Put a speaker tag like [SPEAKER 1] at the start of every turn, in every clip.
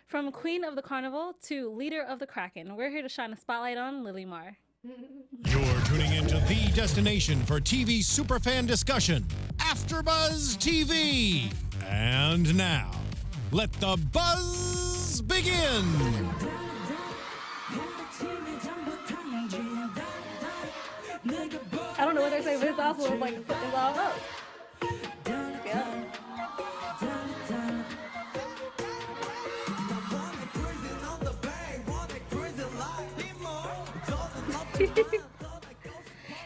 [SPEAKER 1] From Queen of the Carnival to Leader of the Kraken, we're here to shine a spotlight on Lilimar.
[SPEAKER 2] You're tuning into the destination for TV superfan discussion, AFTERBUZZ TV. And now, let the buzz begin.
[SPEAKER 1] I don't know what they're saying, but it's also like it's all about. Yeah.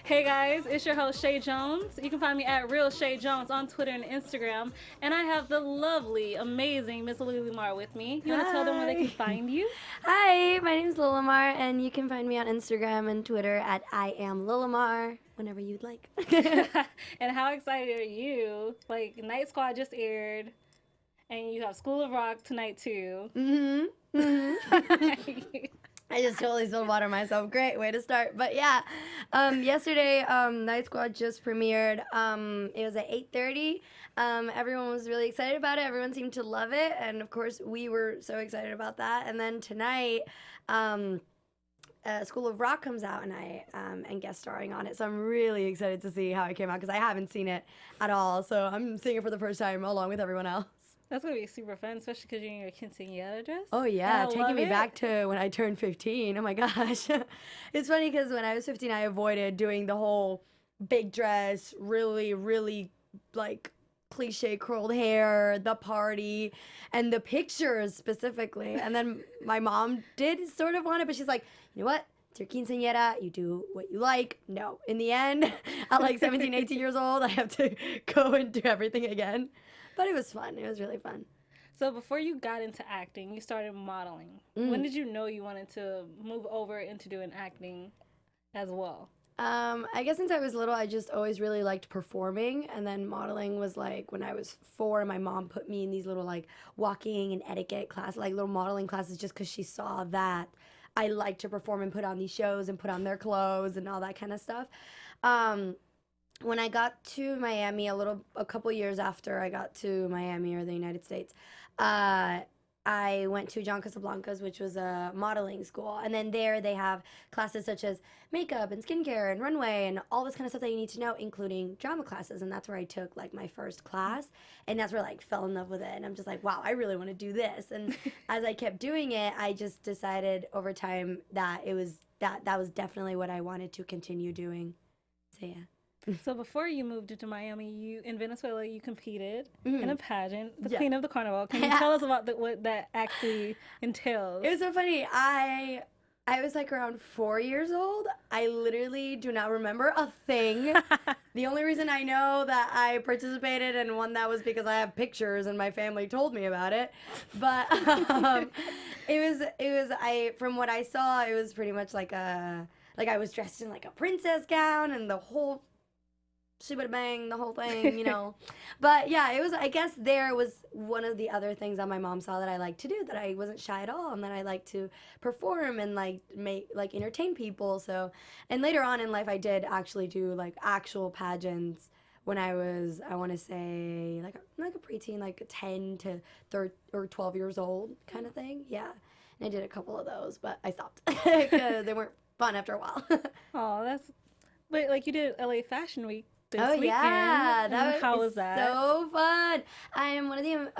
[SPEAKER 1] Hey guys, it's your host Chae Jones. You can find me at Real Chae Jones on Twitter and Instagram. And I have the lovely, amazing Miss Lilimar with me. You want to tell them where they can find you?
[SPEAKER 3] Hi, my name is Lilimar, and you can find me on Instagram and Twitter at I am Lilimar, whenever you'd like.
[SPEAKER 1] And how excited are you? Like, Night Squad just aired, and you have School of Rock tonight too.
[SPEAKER 3] I just totally spilled water myself. Great way to start. But yeah, yesterday, Night Squad just premiered. It was at 8:30. Everyone was really excited about it. Everyone seemed to love it. And of course, we were so excited about that. And then tonight, School of Rock comes out, and I am guest starring on it. So I'm really excited to see how it came out because I haven't seen it at all. So I'm seeing it for the first time along with everyone else.
[SPEAKER 1] That's going to be super fun, especially because you're in your quinceañera dress.
[SPEAKER 3] Oh, yeah. Taking me back to when I turned 15. Oh, my gosh. It's funny because when I was 15, I avoided doing the whole big dress, really, really, like, cliche curled hair, the party, and the pictures specifically. And then my mom did sort of want it, but she's like, you know what? It's your quinceañera. You do what you like. No. In the end, at like 17, 18 years old, I have to go and do everything again. But it was fun. It was really fun.
[SPEAKER 1] So before you got into acting, you started modeling. When did you know you wanted to move over into doing acting as well?
[SPEAKER 3] I guess since I was little, I just always really liked performing. And then modeling was like when I was 4, my mom put me in these little like walking and etiquette classes, like little modeling classes, just because she saw that I liked to perform and put on these shows and put on their clothes and all that kind of stuff. When I got to Miami, a couple years after I got to Miami or the United States, I went to John Casablancas, which was a modeling school. And then there they have classes such as makeup and skincare and runway and all this kind of stuff that you need to know, including drama classes. And that's where I took like my first class. And that's where I like fell in love with it. And I'm just like, wow, I really want to do this. And as I kept doing it, I just decided over time that that was definitely what I wanted to continue doing. So yeah.
[SPEAKER 1] So before you moved into Miami, in Venezuela, you competed in a pageant, the Queen of the Carnival. Can you tell us about what that actually entails?
[SPEAKER 3] It was so funny. I was like around 4 years old. I literally do not remember a thing. The only reason I know that I participated and won that was because I have pictures and my family told me about it. But from what I saw, it was pretty much like I was dressed in like a princess gown and the whole shibba bang, the whole thing, you know. But yeah, it was, I guess there was one of the other things that my mom saw that I liked to do, that I wasn't shy at all, and that I liked to perform and like entertain people. So, and later on in life I did actually do like actual pageants when I was, I want to say like a preteen, like 10 to 13 or 12 years old kind of thing. Yeah. And I did a couple of those, but I stopped because they weren't fun after a while.
[SPEAKER 1] Oh, but like you did LA Fashion Week this weekend.
[SPEAKER 3] Yeah,
[SPEAKER 1] how was that?
[SPEAKER 3] So fun. I am one of the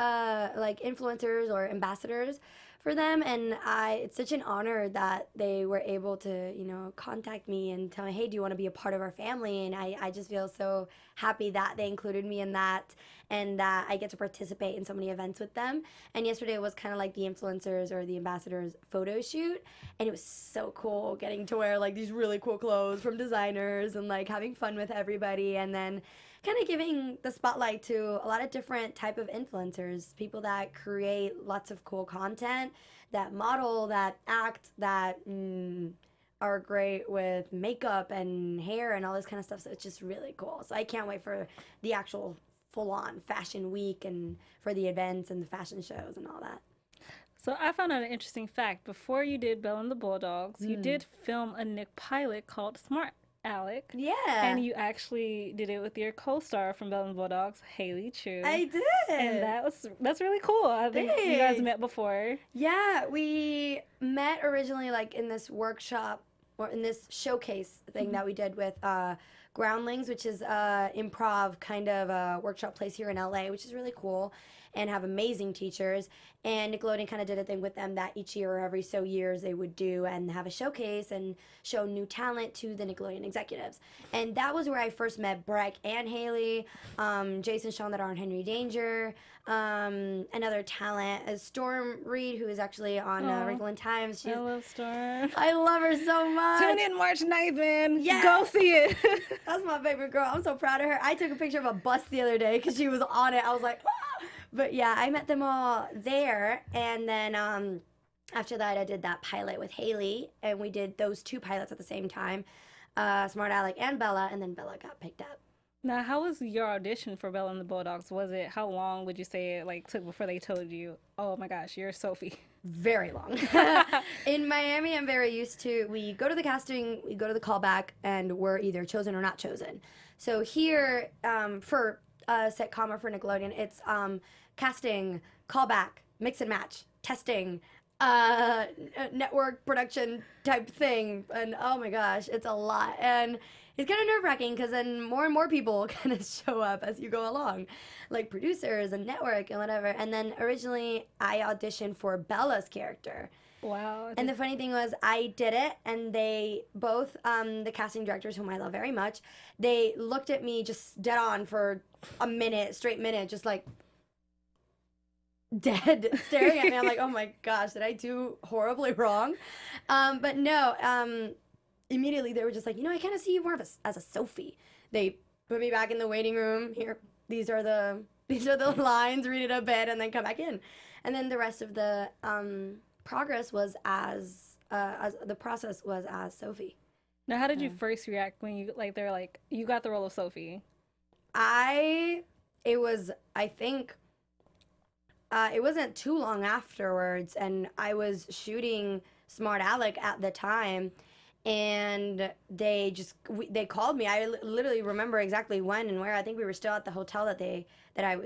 [SPEAKER 3] like influencers or ambassadors for them, and it's such an honor that they were able to, you know, contact me and tell me, hey, do you want to be a part of our family? And I just feel so happy that they included me in that, and that I get to participate in so many events with them. And yesterday was kind of like the influencers or the ambassadors photo shoot, and it was so cool getting to wear like these really cool clothes from designers and like having fun with everybody, and then kind of giving the spotlight to a lot of different type of influencers, people that create lots of cool content, that model, that act, that are great with makeup and hair and all this kind of stuff. So it's just really cool. So I can't wait for the actual full-on fashion week and for the events and the fashion shows and all that.
[SPEAKER 1] So I found out an interesting fact. Before you did Belle and the Bulldogs, you did film a Nick pilot called Smart Alec.
[SPEAKER 3] Yeah.
[SPEAKER 1] And you actually did it with your co-star from Bella and the Bulldogs, Haley Chu.
[SPEAKER 3] I did.
[SPEAKER 1] And that's really cool. I think you guys met before.
[SPEAKER 3] Yeah, we met originally like in this workshop or in this showcase thing that we did with Groundlings, which is improv kind of a workshop place here in LA, which is really cool and have amazing teachers. And Nickelodeon kind of did a thing with them that each year or every so years they would do and have a showcase and show new talent to the Nickelodeon executives. And that was where I first met Breck and Haley, Jason Shawn that are on Henry Danger, another talent is Storm Reed, who is actually on Wrinkle in Time.
[SPEAKER 1] I love Storm.
[SPEAKER 3] I love her so much.
[SPEAKER 1] Tune in March 9th, man.
[SPEAKER 3] Yes.
[SPEAKER 1] Go see it.
[SPEAKER 3] That's my favorite girl. I'm so proud of her. I took a picture of a bus the other day because she was on it. I was like, ah! But yeah, I met them all there. And then after that, I did that pilot with Haley. And we did those 2 pilots at the same time, Smart Alec and Bella. And then Bella got picked up.
[SPEAKER 1] Now, how was your audition for Bella and the Bulldogs? How long would you say it took before they told you, oh my gosh, you're Sophie?
[SPEAKER 3] Very long. In Miami, I'm very used to, we go to the casting, we go to the callback, and we're either chosen or not chosen. So here, for sitcom or for Nickelodeon, it's casting, callback, mix and match, testing, network production type thing. And oh my gosh, it's a lot. And it's kind of nerve-wracking because then more and more people kind of show up as you go along, like producers and network and whatever. And then originally I auditioned for Bella's character.
[SPEAKER 1] Wow.
[SPEAKER 3] And the funny thing was I did it, and they both, the casting directors, whom I love very much, they looked at me just dead on for a straight minute, just like dead, staring at me. I'm like, oh my gosh, did I do horribly wrong? But no, immediately they were just like, I kind of see you more as a Sophie. They put me back in the waiting room. Here, these are the lines, read it a bit, and then come back in. And then the rest of the progress was as the process was as Sophie.
[SPEAKER 1] Now, how did you first react when you they're like, you got the role of Sophie?
[SPEAKER 3] It wasn't too long afterwards, and I was shooting Smart Alec at the time, and they called me. I literally remember exactly when and where. I think we were still at the hotel that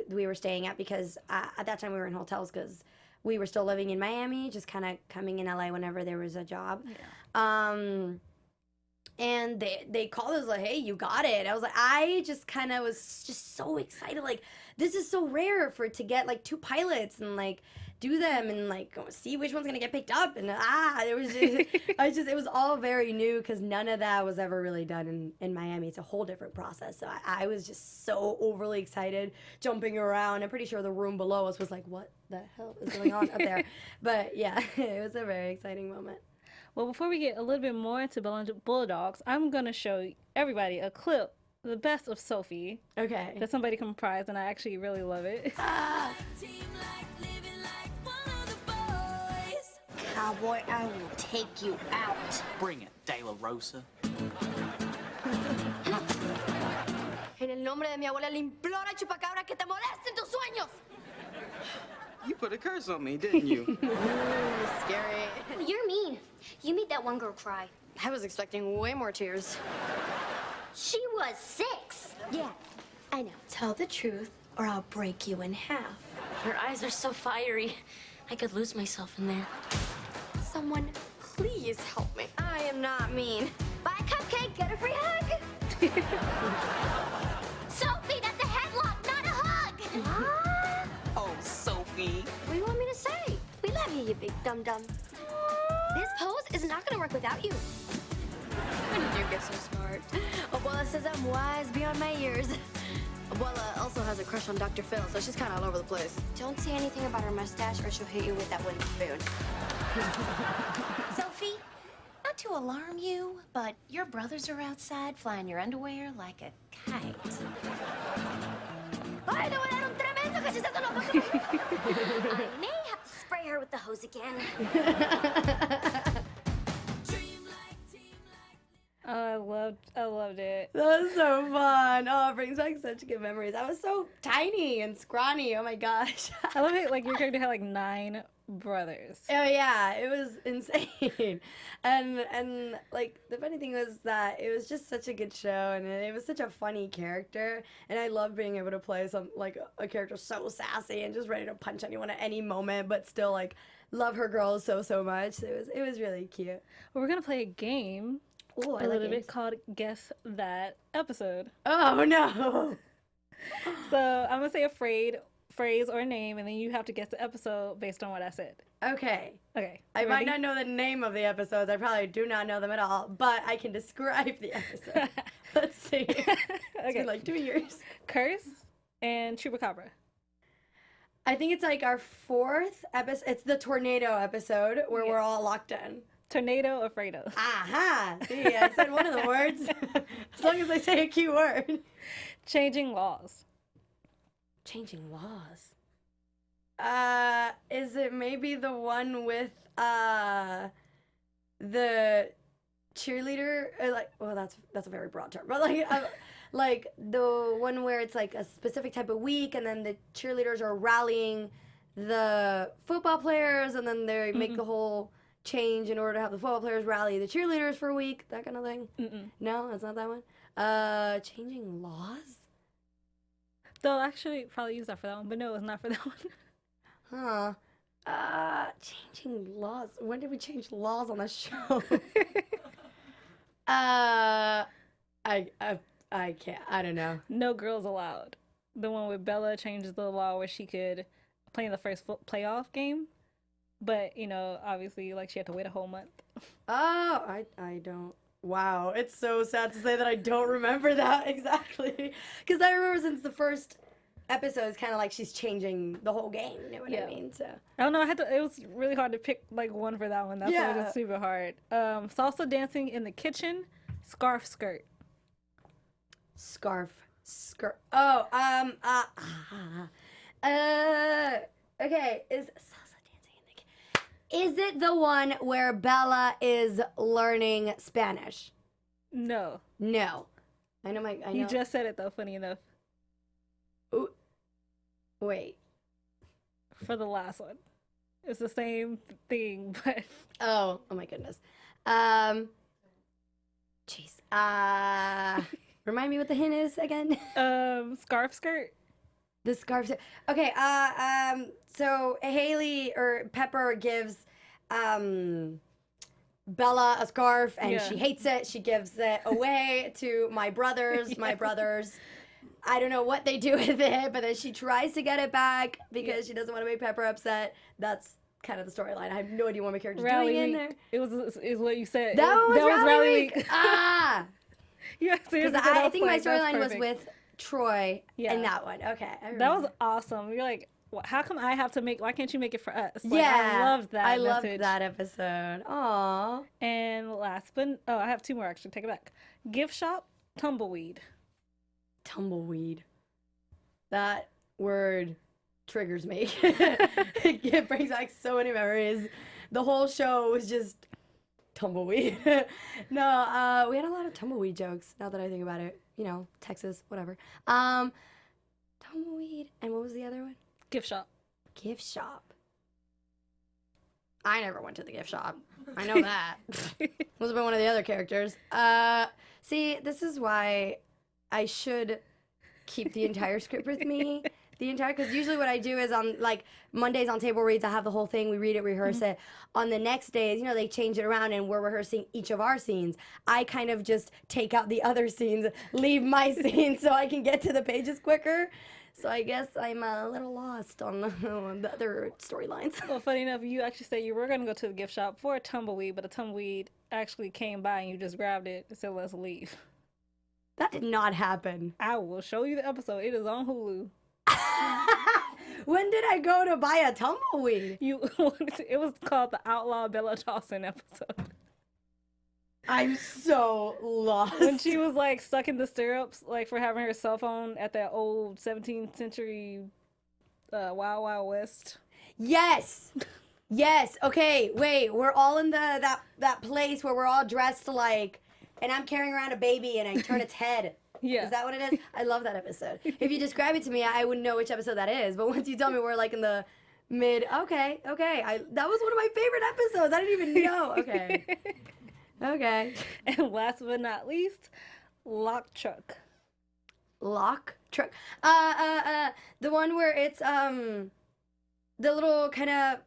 [SPEAKER 3] we were staying at, because at that time we were in hotels because we were still living in Miami, just kind of coming in LA whenever there was a job. Yeah. And they called us like, hey, you got it. I was like, I just kind of was just so excited. Like, this is so rare to get 2 pilots and do them and see which one's gonna get picked up. And it was just, it was all very new because none of that was ever really done in Miami. It's a whole different process. So I was just so overly excited, jumping around. I'm pretty sure the room below us was like, what the hell is going on up there? But yeah, it was a very exciting moment.
[SPEAKER 1] Well, before we get a little bit more into Bella and the Bulldogs, I'm going to show everybody a clip, the best of Sophie.
[SPEAKER 3] Okay.
[SPEAKER 1] That somebody comprised, and I actually really love it.
[SPEAKER 4] Cowboy, I will take you out.
[SPEAKER 5] Bring it, De La Rosa.
[SPEAKER 3] En el nombre de mi abuela le implora, chupacabra, que te molesten tus sueños.
[SPEAKER 5] You put a curse on me, didn't you?
[SPEAKER 3] Scary.
[SPEAKER 4] You're mean. You made that one girl cry.
[SPEAKER 3] I was expecting way more tears.
[SPEAKER 4] She was 6.
[SPEAKER 3] Yeah, I know.
[SPEAKER 4] Tell the truth, or I'll break you in half. Your eyes are so fiery. I could lose myself in there.
[SPEAKER 3] Someone, please help me. I am not mean.
[SPEAKER 4] Buy a cupcake, get a free hug. Sophie, that's a headlock, not a hug.
[SPEAKER 5] Oh, Sophie.
[SPEAKER 3] What do you want me to say? We love you, you big dum-dum. This pose is not gonna work without you. When did you get so smart? Abuela says I'm wise beyond my years. Abuela also has a crush on Dr. Phil, so she's kind of all over the place.
[SPEAKER 4] Don't say anything about her mustache or she'll hit you with that wooden spoon. Sophie, not to alarm you, but your brothers are outside flying your underwear like a kite.
[SPEAKER 3] Ay, le voy a dar un tremendo cachetazo en la boca.
[SPEAKER 4] I may have to spray her with the hose again.
[SPEAKER 1] Oh, I loved it.
[SPEAKER 3] That was so fun. Oh, it brings back such good memories. I was so tiny and scrawny. Oh my gosh.
[SPEAKER 1] I love it. Your character had 9 brothers.
[SPEAKER 3] Oh yeah, it was insane. And like the funny thing was that it was just such a good show, and it was such a funny character, and I love being able to play a character so sassy and just ready to punch anyone at any moment, but still like love her girls so much. It was really cute.
[SPEAKER 1] Well, we're gonna play a game
[SPEAKER 3] Ooh, I
[SPEAKER 1] a
[SPEAKER 3] like
[SPEAKER 1] little bit
[SPEAKER 3] games.
[SPEAKER 1] called Guess That Episode.
[SPEAKER 3] Oh no.
[SPEAKER 1] So I'm gonna say a phrase or name, and then you have to guess the episode based on what I said.
[SPEAKER 3] Okay.
[SPEAKER 1] Okay.
[SPEAKER 3] I
[SPEAKER 1] you
[SPEAKER 3] might
[SPEAKER 1] ready?
[SPEAKER 3] not know the name of the episodes. I probably do not know them at all, but I can describe the episode. Let's see. It's
[SPEAKER 1] Okay.
[SPEAKER 3] been like 2 years.
[SPEAKER 1] Curse and Chupacabra.
[SPEAKER 3] I think it's like our 4th episode. It's the tornado episode where we're
[SPEAKER 1] Yes.
[SPEAKER 3] all locked in.
[SPEAKER 1] Tornado or Fredo.
[SPEAKER 3] Aha! See, I said one of the words. As long as I say a key word.
[SPEAKER 1] Changing laws.
[SPEAKER 3] Changing laws. Is it maybe the one with the cheerleader? That's a very broad term, but like the one where it's like a specific type of week, and then the cheerleaders are rallying the football players, and then they make the whole change in order to have the football players rally the cheerleaders for a week, that kind of thing. No, that's not that one. Changing laws.
[SPEAKER 1] They'll actually probably use that for that one, but no, it's not for that one.
[SPEAKER 3] Changing laws. When did we change laws on the show? I can't. I don't know.
[SPEAKER 1] No girls allowed. The one with Bella changed the law where she could play in the first playoff game, but you know, obviously, like she had to wait a whole month.
[SPEAKER 3] Oh, I don't. Wow, it's so sad to say that I don't remember that exactly. Because I remember since the first episode, it's kind of like she's changing the whole game. You know what I mean? So
[SPEAKER 1] I don't know. It was really hard to pick like one for that one. That's why it was super hard. Salsa dancing in the kitchen, scarf skirt.
[SPEAKER 3] skirt. Oh, okay. Is salsa dancing in the kitchen? Is it the one where Bella is learning Spanish?
[SPEAKER 1] No.
[SPEAKER 3] No. I know.
[SPEAKER 1] You just said it though. Funny enough.
[SPEAKER 3] Ooh. Wait.
[SPEAKER 1] For the last one, it's the same thing, but
[SPEAKER 3] Oh my goodness. Jeez. Remind me what the hint is again.
[SPEAKER 1] scarf skirt.
[SPEAKER 3] The scarf. Okay. So Haley or Pepper gives Bella a scarf, and she hates it. She gives it away to my brothers. My brothers. I don't know what they do with it, but then she tries to get it back because she doesn't want to make Pepper upset. That's kind of the storyline. I have no idea what my character's doing in there.
[SPEAKER 1] Is what you said.
[SPEAKER 3] That was Rally Week.
[SPEAKER 1] Yeah,
[SPEAKER 3] because I think my storyline was with Troy in that one. Okay,
[SPEAKER 1] that was awesome. You're like, how come I have to make? Why can't you make it for us? Like,
[SPEAKER 3] yeah,
[SPEAKER 1] I loved that.
[SPEAKER 3] I loved that episode. Aww.
[SPEAKER 1] And last, but I have two more actually. Take it back. Gift shop, tumbleweed.
[SPEAKER 3] Tumbleweed. That word triggers me. It brings back so many memories. The whole show was just tumbleweed. No, we had a lot of tumbleweed jokes now that I think about it. You know, Texas, whatever. Tumbleweed, and what was the other one?
[SPEAKER 1] Gift shop.
[SPEAKER 3] Gift shop. I never went to the gift shop. I know that. Must have been one of the other characters. See, this is why I should keep the entire script with me. Because usually what I do is on like Mondays on table reads, I have the whole thing, we read it, rehearse it. On the next days, you know, they change it around and we're rehearsing each of our scenes. I kind of just take out the other scenes, leave my scene so I can get to the pages quicker. So I guess I'm a little lost on the other storylines.
[SPEAKER 1] Well, funny enough, you actually said you were going to go to the gift shop for a tumbleweed, but a tumbleweed actually came by and you just grabbed it and said, let's leave.
[SPEAKER 3] That did not happen.
[SPEAKER 1] I will show you the episode. It is on Hulu.
[SPEAKER 3] When did I go to buy a tumbleweed?
[SPEAKER 1] It was called the Outlaw Bella Dawson episode.
[SPEAKER 3] I'm so lost.
[SPEAKER 1] When she was like stuck in the stirrups, like for having her cell phone at that old 17th century Wild Wild West.
[SPEAKER 3] Yes. Yes. Okay. Wait. We're all in that place where we're all dressed like, and I'm carrying around a baby and I turn its head.
[SPEAKER 1] Yeah.
[SPEAKER 3] Is that what it is? I love that episode. If you describe it to me, I wouldn't know which episode that is. But once you tell me we're like in the Okay. That was one of my favorite episodes. I didn't even know. Okay. Okay.
[SPEAKER 1] And last but not least, Lock Truck.
[SPEAKER 3] Lock Truck. The one where it's the little kind of,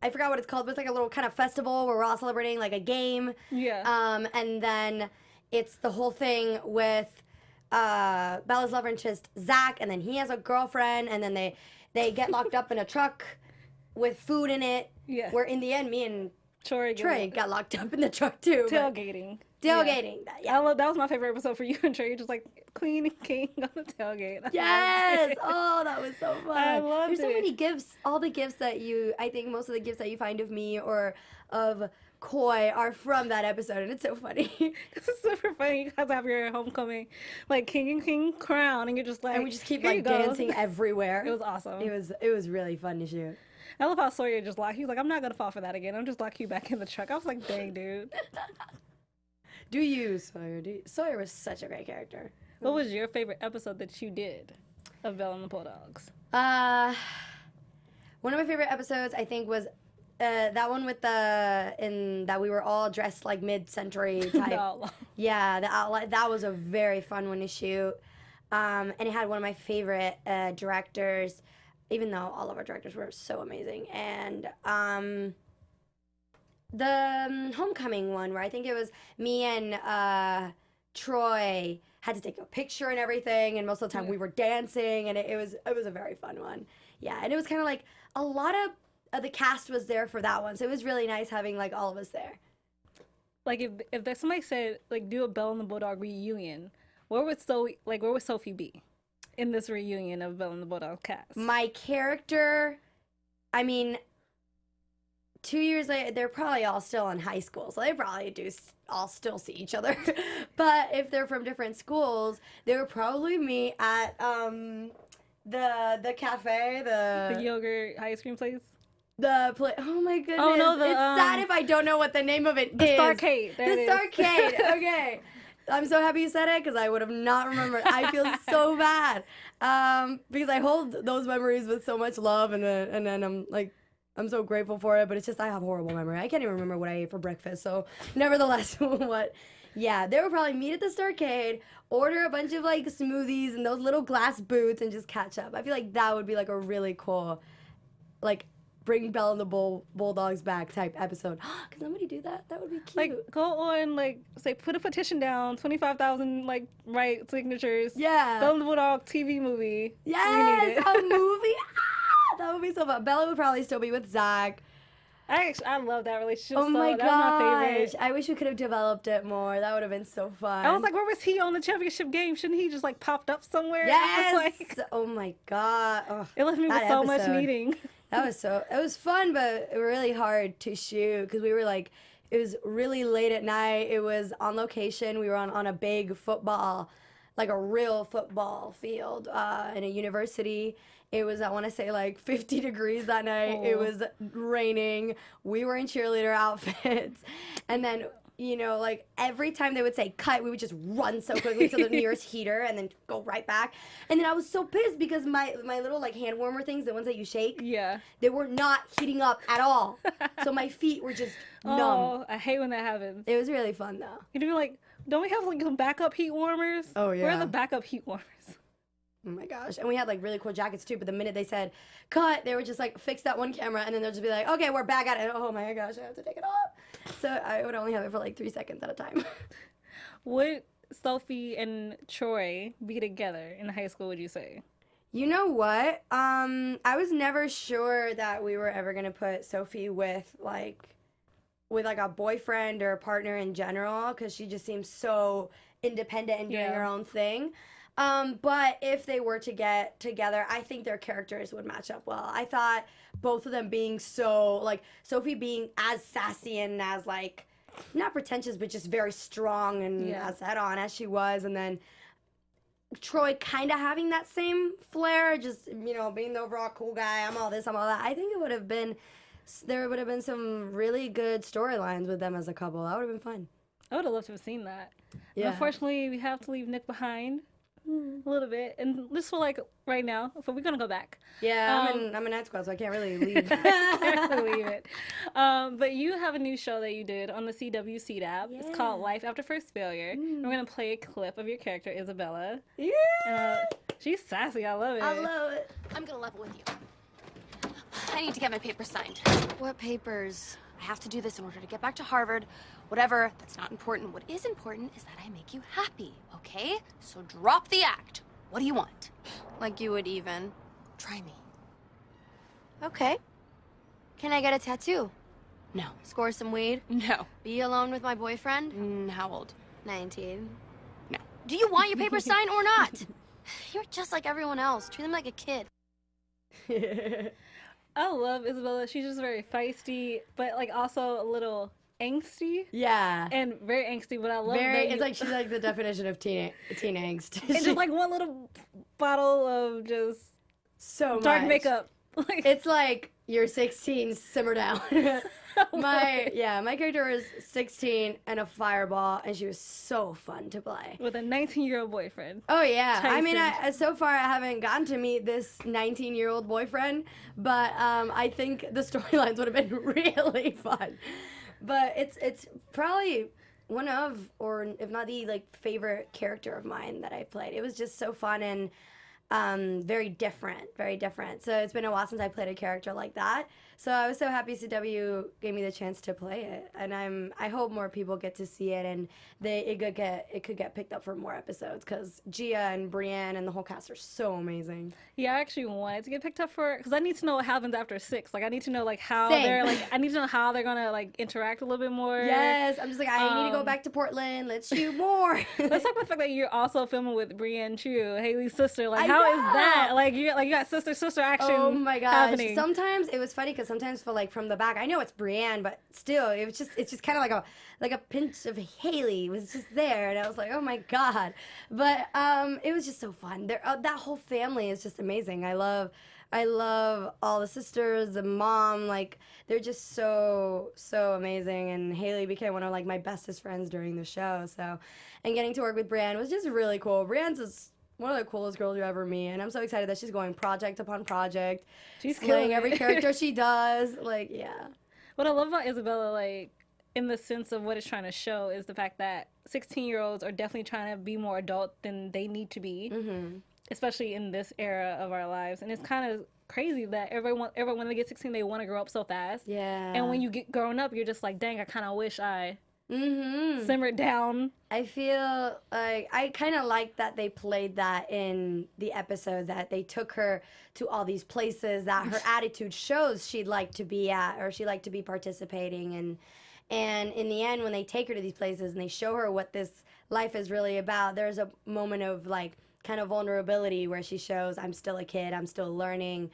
[SPEAKER 3] I forgot what it's called, but it's like a little kind of festival where we're all celebrating like a game.
[SPEAKER 1] Yeah.
[SPEAKER 3] And then it's the whole thing with Bella's love interest, Zach, and then he has a girlfriend, and then they get locked up in a truck with food in it.
[SPEAKER 1] Yeah.
[SPEAKER 3] Where in the end, me and
[SPEAKER 1] Troy
[SPEAKER 3] got locked up in the truck too.
[SPEAKER 1] Tailgating.
[SPEAKER 3] Tailgating. Yeah.
[SPEAKER 1] That was my favorite episode for you and Trey. You're just like queen and king on the tailgate.
[SPEAKER 3] Yes. Oh, that was so fun.
[SPEAKER 1] I loved
[SPEAKER 3] There's so
[SPEAKER 1] it.
[SPEAKER 3] many gifts. All the gifts that I think most of the gifts that you find of me or of Coy are from that episode, and it's so funny.
[SPEAKER 1] It's super funny. You guys have your homecoming, like king and queen crown, and you're just like,
[SPEAKER 3] And we just keep
[SPEAKER 1] "Here you
[SPEAKER 3] like
[SPEAKER 1] go."
[SPEAKER 3] dancing everywhere.
[SPEAKER 1] It was awesome.
[SPEAKER 3] It was really fun to shoot.
[SPEAKER 1] I love how Sawyer just locked. He was like, I'm not gonna fall for that again. I'm just lock you back in the truck. I was like, dang, dude.
[SPEAKER 3] Do you, Sawyer? Sawyer was such a great character.
[SPEAKER 1] What was your favorite episode that you did of Bella and the Bulldogs?
[SPEAKER 3] One of my favorite episodes, I think, was that one with that we were all dressed like mid-century type.
[SPEAKER 1] The Outlaw.
[SPEAKER 3] Yeah, the Outlaw. That was a very fun one to shoot. And it had one of my favorite directors, even though all of our directors were so amazing. And the homecoming one, where I think it was me and Troy had to take a picture and everything, and most of the time we were dancing, and it was a very fun one. Yeah, and it was kind of like a lot of the cast was there for that one, so it was really nice having like all of us there.
[SPEAKER 1] Like if there's somebody said like do a Bella and the Bulldog reunion, where would Sophie be in this reunion of Bella and the Bulldog cast?
[SPEAKER 3] My character, I mean, 2 years later, they're probably all still in high school, so they probably do all still see each other. But if they're from different schools, they would probably meet at the cafe,
[SPEAKER 1] The yogurt ice cream place.
[SPEAKER 3] Oh my goodness!
[SPEAKER 1] Oh no,
[SPEAKER 3] it's sad if I don't know what the name of it is.
[SPEAKER 1] The Starcade. There
[SPEAKER 3] The
[SPEAKER 1] it is.
[SPEAKER 3] Starcade. Okay. I'm so happy you said it because I would have not remembered. I feel so bad because I hold those memories with so much love, and then I'm so grateful for it. But it's just I have horrible memory. I can't even remember what I ate for breakfast. So nevertheless, yeah, they would probably meet at the Starcade, order a bunch of like smoothies and those little glass boots, and just catch up. I feel like that would be like a really cool, like, bring Bella and the Bulldogs back type episode. Can somebody do that? That would be cute.
[SPEAKER 1] Like go on, like say put a petition down, 25,000 like right signatures.
[SPEAKER 3] Yeah.
[SPEAKER 1] Bella and the Bulldog TV movie.
[SPEAKER 3] Yes, a movie. That would be so fun. Bella would probably still be with Zach.
[SPEAKER 1] I love that relationship.
[SPEAKER 3] Oh my
[SPEAKER 1] that was my favorite.
[SPEAKER 3] gosh. I wish we could have developed it more. That would have been so fun.
[SPEAKER 1] I was like, where was he on the championship game? Shouldn't he just like popped up somewhere?
[SPEAKER 3] yes.
[SPEAKER 1] Like,
[SPEAKER 3] Oh my god. Ugh,
[SPEAKER 1] it left me with
[SPEAKER 3] that
[SPEAKER 1] so much
[SPEAKER 3] episode.
[SPEAKER 1] needing.
[SPEAKER 3] It was fun, but really hard to shoot because we were like, it was really late at night. It was on location. We were on a big football, like a real football field in a university. It was, I want to say, like 50 degrees that night. It was raining. We were in cheerleader outfits. And then, you know, like every time they would say cut, we would just run so quickly to the nearest heater and then go right back. And then I was so pissed because my little like hand warmer things, the ones that you shake,
[SPEAKER 1] Yeah.
[SPEAKER 3] they were not heating up at all. So my feet were just numb.
[SPEAKER 1] Oh, I hate when that happens.
[SPEAKER 3] It was really fun though.
[SPEAKER 1] You'd be like, don't we have like some backup heat warmers?
[SPEAKER 3] Oh,
[SPEAKER 1] Where
[SPEAKER 3] yeah.
[SPEAKER 1] are the backup heat warmers?
[SPEAKER 3] Oh my gosh. And we had like really cool jackets too, but the minute they said cut, they would just like fix that one camera and then they'll just be like, okay, we're back at it. Oh my gosh, I have to take it off. So I would only have it for like 3 seconds at a time.
[SPEAKER 1] Would Sophie and Troy be together in high school, would you say?
[SPEAKER 3] You know what? I was never sure that we were ever gonna put Sophie with like a boyfriend or a partner in general, because she just seems so independent and doing
[SPEAKER 1] Yeah.
[SPEAKER 3] her own thing. But if they were to get together, I think their characters would match up well. I thought both of them being so, like, Sophie being as sassy and as, like, not pretentious, but just very strong and as head-on as she was. And then Troy kind of having that same flair, just, you know, being the overall cool guy. I'm all this, I'm all that. I think it would have been, there would have been some really good storylines with them as a couple. That would have been fun.
[SPEAKER 1] I would have loved to have seen that.
[SPEAKER 3] Yeah.
[SPEAKER 1] Unfortunately, we have to leave Nick behind. A little bit. And just for like right now, so we're gonna go back.
[SPEAKER 3] Yeah, I'm in night squad, so I can't really leave.
[SPEAKER 1] Can't really leave it. But you have a new show that you did on the CW CDAP.
[SPEAKER 3] Yeah.
[SPEAKER 1] It's called Life After First Failure. And we're gonna play a clip of your character, Isabella.
[SPEAKER 3] Yeah.
[SPEAKER 1] She's sassy. I love it.
[SPEAKER 3] I love it.
[SPEAKER 6] I'm gonna level with you. I need to get my papers signed. What papers? I have to do this in order to get back to Harvard. Whatever, that's not important. What is important is that I make you happy, okay? So drop the act. What do you want?
[SPEAKER 3] Like you would even.
[SPEAKER 6] Try me.
[SPEAKER 3] Okay. Can I get a tattoo?
[SPEAKER 6] No.
[SPEAKER 3] Score some weed?
[SPEAKER 6] No.
[SPEAKER 3] Be alone with my boyfriend?
[SPEAKER 6] How old?
[SPEAKER 3] 19.
[SPEAKER 6] No.
[SPEAKER 3] Do you want your papers signed or not? You're just like everyone else. Treat them like a kid.
[SPEAKER 1] I love Isabella. She's just very feisty, but like also a little angsty.
[SPEAKER 3] Yeah.
[SPEAKER 1] And very angsty, but I love that
[SPEAKER 3] It's like she's like the definition of teen angst.
[SPEAKER 1] and just like one little bottle of just
[SPEAKER 3] so
[SPEAKER 1] dark
[SPEAKER 3] much.
[SPEAKER 1] makeup. Like,
[SPEAKER 3] It's like you're 16, simmer down. my character was 16 and a fireball, and she was so fun to play.
[SPEAKER 1] with a 19-year-old boyfriend.
[SPEAKER 3] Oh yeah, I mean,
[SPEAKER 1] Tyson.
[SPEAKER 3] so far I haven't gotten to meet this 19-year-old boyfriend, but I think the storylines would have been really fun. But it's probably one of, or if not the like favorite character of mine that I played. It was just so fun and very different. So it's been a while since I played a character like that. So I was so happy CW gave me the chance to play it, and I hope more people get to see it, and it could get picked up for more episodes, because Gia and Brienne and the whole cast are so amazing.
[SPEAKER 1] Yeah, I actually wanted to get picked up for it because I need to know what happens after 6. Like, I need to know like how
[SPEAKER 3] Same.
[SPEAKER 1] they're like. I need to know how they're gonna like interact a little bit more.
[SPEAKER 3] Yes, I'm just like, I need to go back to Portland. Let's shoot more.
[SPEAKER 1] Let's talk about the fact that you're also filming with Brienne Chu, Haley's sister. Like,
[SPEAKER 3] I
[SPEAKER 1] how is
[SPEAKER 3] know.
[SPEAKER 1] that? Like, you got sister action.
[SPEAKER 3] Oh my gosh!
[SPEAKER 1] happening.
[SPEAKER 3] Sometimes it was funny because sometimes from the back, I know it's Brienne, but still, it's just kind of like a pinch of Haley was just there, and I was like, oh my god! But it was just so fun. That whole family is just amazing. I love all the sisters, the mom. Like, they're just so amazing, and Haley became one of like my bestest friends during the show. So, and getting to work with Brienne was just really cool. Brienne's just one of the coolest girls you ever meet, and I'm so excited that she's going project upon project.
[SPEAKER 1] She's
[SPEAKER 3] slaying
[SPEAKER 1] killing
[SPEAKER 3] every
[SPEAKER 1] it.
[SPEAKER 3] character she does. Like, yeah.
[SPEAKER 1] What I love about Isabella, like, in the sense of what it's trying to show, is the fact that 16-year-olds are definitely trying to be more adult than they need to be, especially in this era of our lives. And it's kind of crazy that everyone when they get 16, they want to grow up so fast.
[SPEAKER 3] Yeah.
[SPEAKER 1] And when you get grown up, you're just like, dang, I kind of wish I simmered down.
[SPEAKER 3] I feel like I kind of like that they played that in the episode, that they took her to all these places that her attitude shows she'd like to be at, or she'd like to be participating. And in the end, when they take her to these places and they show her what this life is really about, there's a moment of like kind of vulnerability where she shows, I'm still a kid, I'm still learning.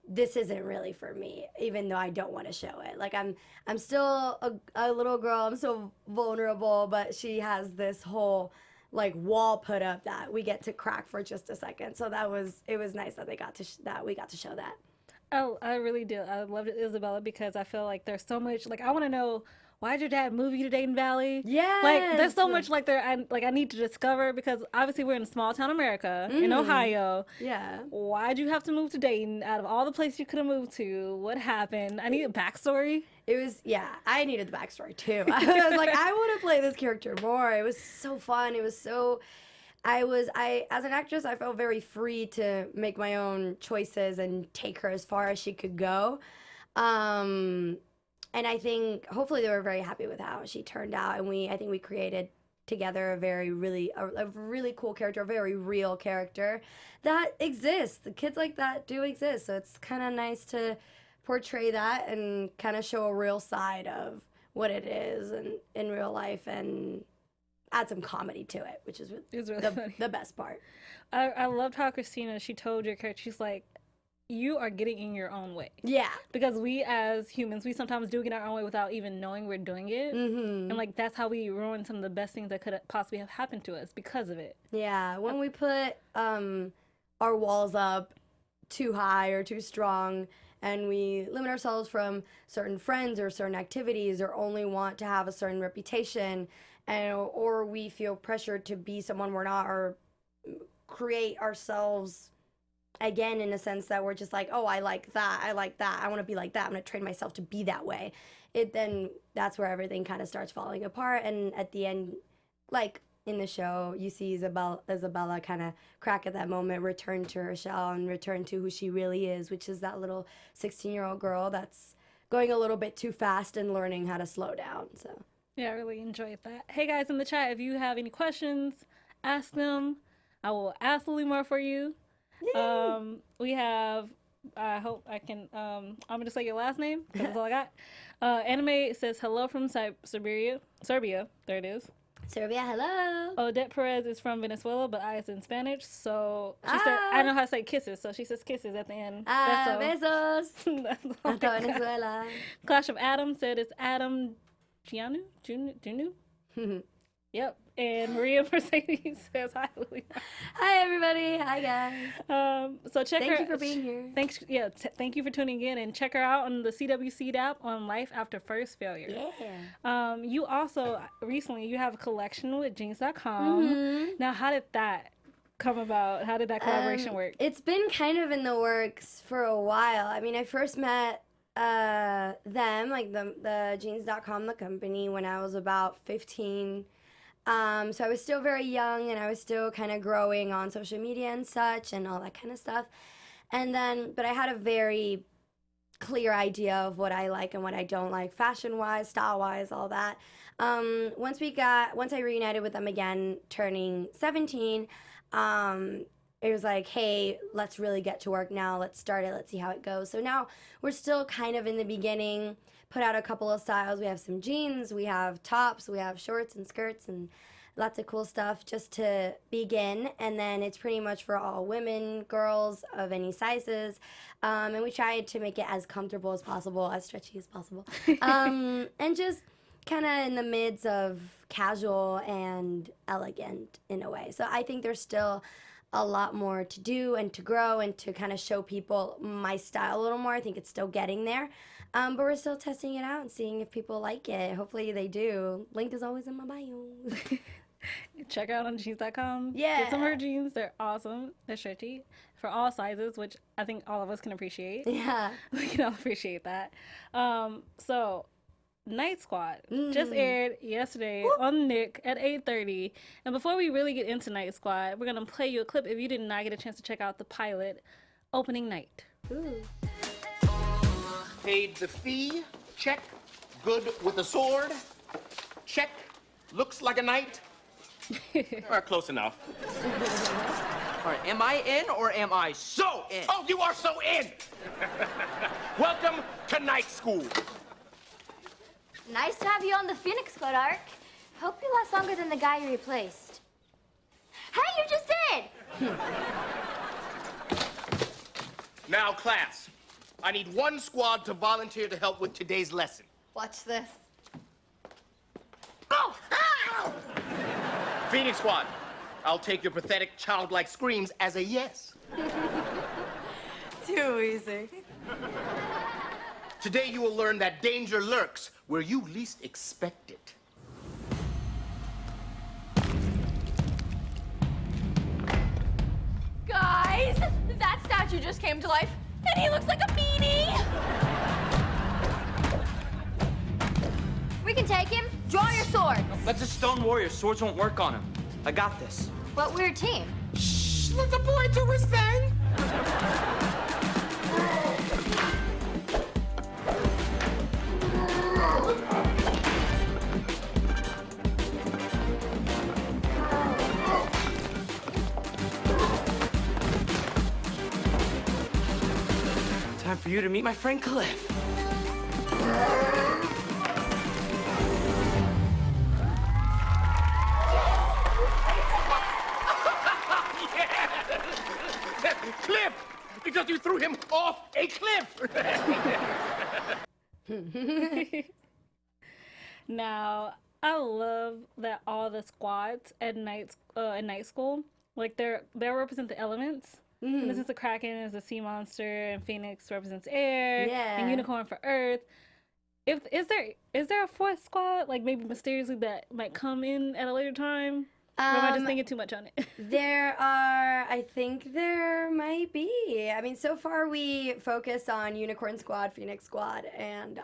[SPEAKER 3] This isn't really for me, even though I don't want to show it. Like, I'm still a little girl, I'm so vulnerable, but she has this whole like wall put up that we get to crack for just a second. So it was nice that we got to show that.
[SPEAKER 1] Oh, I really did. I loved Isabella because I feel like there's so much. Like, I want to know, why'd your dad move you to Dayton Valley?
[SPEAKER 3] Yes.
[SPEAKER 1] Like, there's so much like I need to discover, because obviously we're in small town America in Ohio.
[SPEAKER 3] Yeah.
[SPEAKER 1] Why'd you have to move to Dayton out of all the places you could have moved to? What happened? I need a backstory.
[SPEAKER 3] I needed the backstory too. I was like, I want to play this character more. It was so fun. It was so. As an actress, I felt very free to make my own choices and take her as far as she could go. And I think hopefully they were very happy with how she turned out. And I think we created together a really cool character, a very real character that exists. The kids like that do exist. So it's kind of nice to portray that and kind of show a real side of what it is and in real life, and add some comedy to it, which is
[SPEAKER 1] It's really funny.
[SPEAKER 3] the best part.
[SPEAKER 1] I loved how Christina, she told your character, she's like, you are getting in your own way.
[SPEAKER 3] Yeah.
[SPEAKER 1] Because we as humans, we sometimes do get in our own way without even knowing we're doing it.
[SPEAKER 3] Mm-hmm.
[SPEAKER 1] And like, that's how we ruin some of the best things that could possibly have happened to us because of it.
[SPEAKER 3] Yeah. When we put our walls up too high or too strong, and we limit ourselves from certain friends or certain activities, or only want to have a certain reputation, or we feel pressured to be someone we're not, or create ourselves again, in a sense that we're just like, oh, I like that, I want to be like that, I'm going to train myself to be that way. Then that's where everything kind of starts falling apart. And at the end, like in the show, you see Isabella kind of crack at that moment, return to her shell and return to who she really is, which is that little 16-year-old girl that's going a little bit too fast and learning how to slow down. So
[SPEAKER 1] yeah, I really enjoyed that. Hey guys in the chat, if you have any questions, ask them. I will ask Lilimar for you. We have, I hope I can, I'm gonna say your last name, because that's all I got. Anime says hello from Serbia. There it is.
[SPEAKER 3] Serbia, hello.
[SPEAKER 1] Odette Perez is from Venezuela, but I is in Spanish, so she said, I know how to say kisses, so she says kisses at the end.
[SPEAKER 3] Besos.
[SPEAKER 1] That's all I got.
[SPEAKER 3] Venezuela.
[SPEAKER 1] Clash of Adam said it's Adam Gianu? Yep. And Maria Mercedes says hi, Lilimar.
[SPEAKER 3] Hi, everybody. Hi, guys.
[SPEAKER 1] So check her.
[SPEAKER 3] Thank you for being here.
[SPEAKER 1] Thanks. Yeah. Thank you for tuning in, and check her out on the CWC app on Life After First Failure.
[SPEAKER 3] Yeah.
[SPEAKER 1] You also recently you have a collection with jeans.com. Now, how did that come about? How did that collaboration work?
[SPEAKER 3] It's been kind of in the works for a while. I mean, I first met them, like the jeans.com, the company, when I was about 15. So I was still very young, and I was still kind of growing on social media and such and all that kind of stuff. And then, but I had a very clear idea of what I like and what I don't like, fashion-wise, style-wise, all that. Once I reunited with them again, turning 17, it was like, hey, let's really get to work now. Let's start it. Let's see how it goes. So now we're still kind of in the beginning. Put out a couple of styles. We have some jeans, we have tops, we have shorts and skirts and lots of cool stuff just to begin. And then it's pretty much for all women, girls of any sizes. And we tried to make it as comfortable as possible, as stretchy as possible. And just kind of in the midst of casual and elegant in a way. So I think there's still a lot more to do and to grow and to kind of show people my style a little more. I think it's still getting there. But we're still testing it out and seeing if people like it. Hopefully they do. Link is always in my bio.
[SPEAKER 1] Check her out on jeans.com.
[SPEAKER 3] Yeah.
[SPEAKER 1] Get some of her jeans. They're awesome. They're stretchy for all sizes, which I think all of us can appreciate.
[SPEAKER 3] Yeah.
[SPEAKER 1] We can all appreciate that. So, Night Squad just aired yesterday on Nick at 8:30. And before we really get into Night Squad, we're going to play you a clip if you did not get a chance to check out the pilot, opening night.
[SPEAKER 3] Ooh.
[SPEAKER 7] Paid the fee, check. Good with a sword, check. Looks like a knight. Close enough.
[SPEAKER 5] All right, am I in or am I so in?
[SPEAKER 7] Oh, you are so in! Welcome to night school.
[SPEAKER 6] Nice to have you on the Phoenix Squad, Arc. Hope you last longer than the guy you replaced. Hey, you just did!
[SPEAKER 7] Now, class, I need one squad to volunteer to help with today's lesson.
[SPEAKER 6] Watch this.
[SPEAKER 7] Oh! Ow! Phoenix Squad, I'll take your pathetic childlike screams as a yes.
[SPEAKER 3] Too easy.
[SPEAKER 7] Today you will learn that danger lurks where you least expect it.
[SPEAKER 6] Guys, that statue just came to life, and he looks like a beanie! We can take him. Draw your sword.
[SPEAKER 5] That's a stone warrior. Swords won't work on him. I got this.
[SPEAKER 6] But we're a team.
[SPEAKER 7] Shh, let the boy do his thing.
[SPEAKER 5] Time for you to meet my friend Cliff.
[SPEAKER 7] Cliff! Because you threw him off a cliff!
[SPEAKER 1] Now, I love that all the squads at night school, like they represent the elements. And this is the Kraken is the sea monster, and Phoenix represents air, and Unicorn for earth. Is there a fourth squad, like maybe mysteriously, that might come in at a later time? Or am I just thinking too much on it?
[SPEAKER 3] I think there might be. I mean, so far we focus on Unicorn Squad, Phoenix Squad, and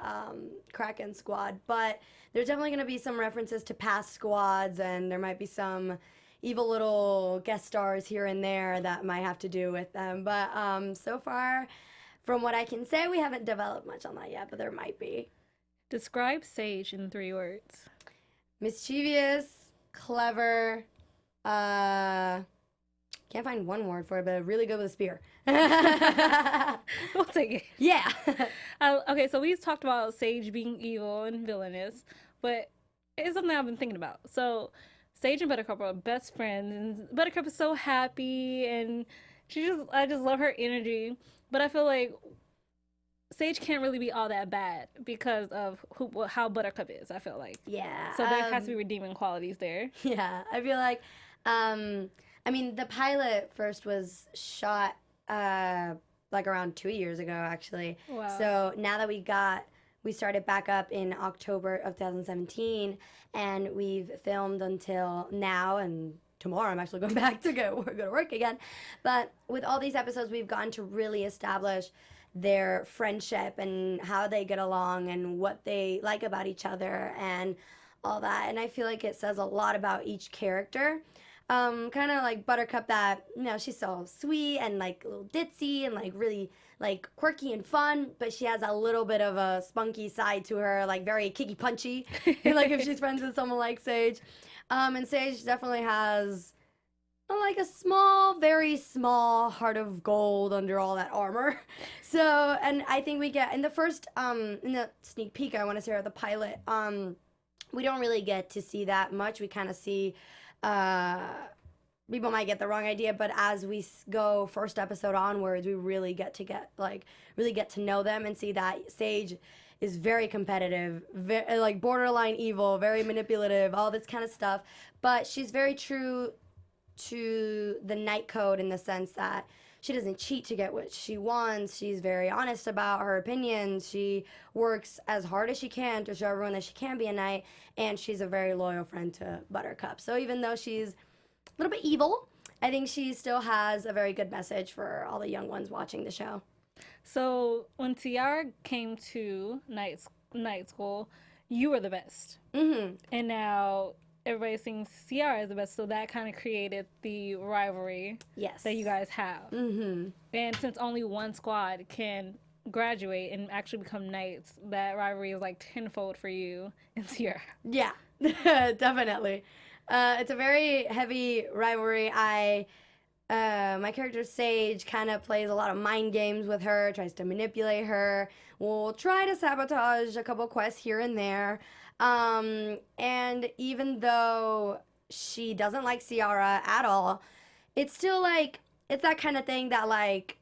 [SPEAKER 3] Kraken Squad, but there's definitely going to be some references to past squads, and there might be some evil little guest stars here and there that might have to do with them. But so far, from what I can say, we haven't developed much on that yet, but there might be.
[SPEAKER 1] Describe Sage in 3 words.
[SPEAKER 3] Mischievous, clever, can't find one word for it, but really good with a spear.
[SPEAKER 1] We'll take it.
[SPEAKER 3] Yeah.
[SPEAKER 1] Okay, so we've talked about Sage being evil and villainous, but it's something I've been thinking about. So Sage and Buttercup are best friends, and Buttercup is so happy, and I just love her energy. But I feel like Sage can't really be all that bad because of how Buttercup is, I feel like.
[SPEAKER 3] Yeah.
[SPEAKER 1] So there has to be redeeming qualities there.
[SPEAKER 3] Yeah, I feel like, I mean, the pilot first was shot like around 2 years ago, actually.
[SPEAKER 1] Wow.
[SPEAKER 3] So now that we started back up in October of 2017, and we've filmed until now, and tomorrow I'm actually going back to go to work again. But with all these episodes, we've gotten to really establish their friendship and how they get along and what they like about each other and all that. And I feel like it says a lot about each character. Kind of like Buttercup, that, you know, she's so sweet and like a little ditzy and like really like quirky and fun, but she has a little bit of a spunky side to her, like very kicky punchy, like if she's friends with someone like Sage. And Sage definitely has like a small, very small heart of gold under all that armor. So, and I think we get in the first, in the sneak peek, I want to say, or the pilot, we don't really get to see that much. We kind of see, people might get the wrong idea, but as we go first episode onwards, we really get to know them and see that Sage is very competitive, like borderline evil, very manipulative, all this kind of stuff. But she's very true to the night code in the sense that she doesn't cheat to get what she wants. She's very honest about her opinions. She works as hard as she can to show everyone that she can be a knight, and she's a very loyal friend to Buttercup. So even though she's a little bit evil, I think she still has a very good message for all the young ones watching the show.
[SPEAKER 1] So when Tiara came to night school, you were the best.
[SPEAKER 3] Mm-hmm.
[SPEAKER 1] And now everybody thinks Ciara is the best, so that kind of created the rivalry that you guys have.
[SPEAKER 3] Mm-hmm.
[SPEAKER 1] And since only one squad can graduate and actually become knights, that rivalry is like tenfold for you and Ciara.
[SPEAKER 3] Yeah, definitely. It's a very heavy rivalry. My character Sage kind of plays a lot of mind games with her, tries to manipulate her. We'll try to sabotage a couple quests here and there. And even though she doesn't like Ciara at all, it's still like, it's that kind of thing that like,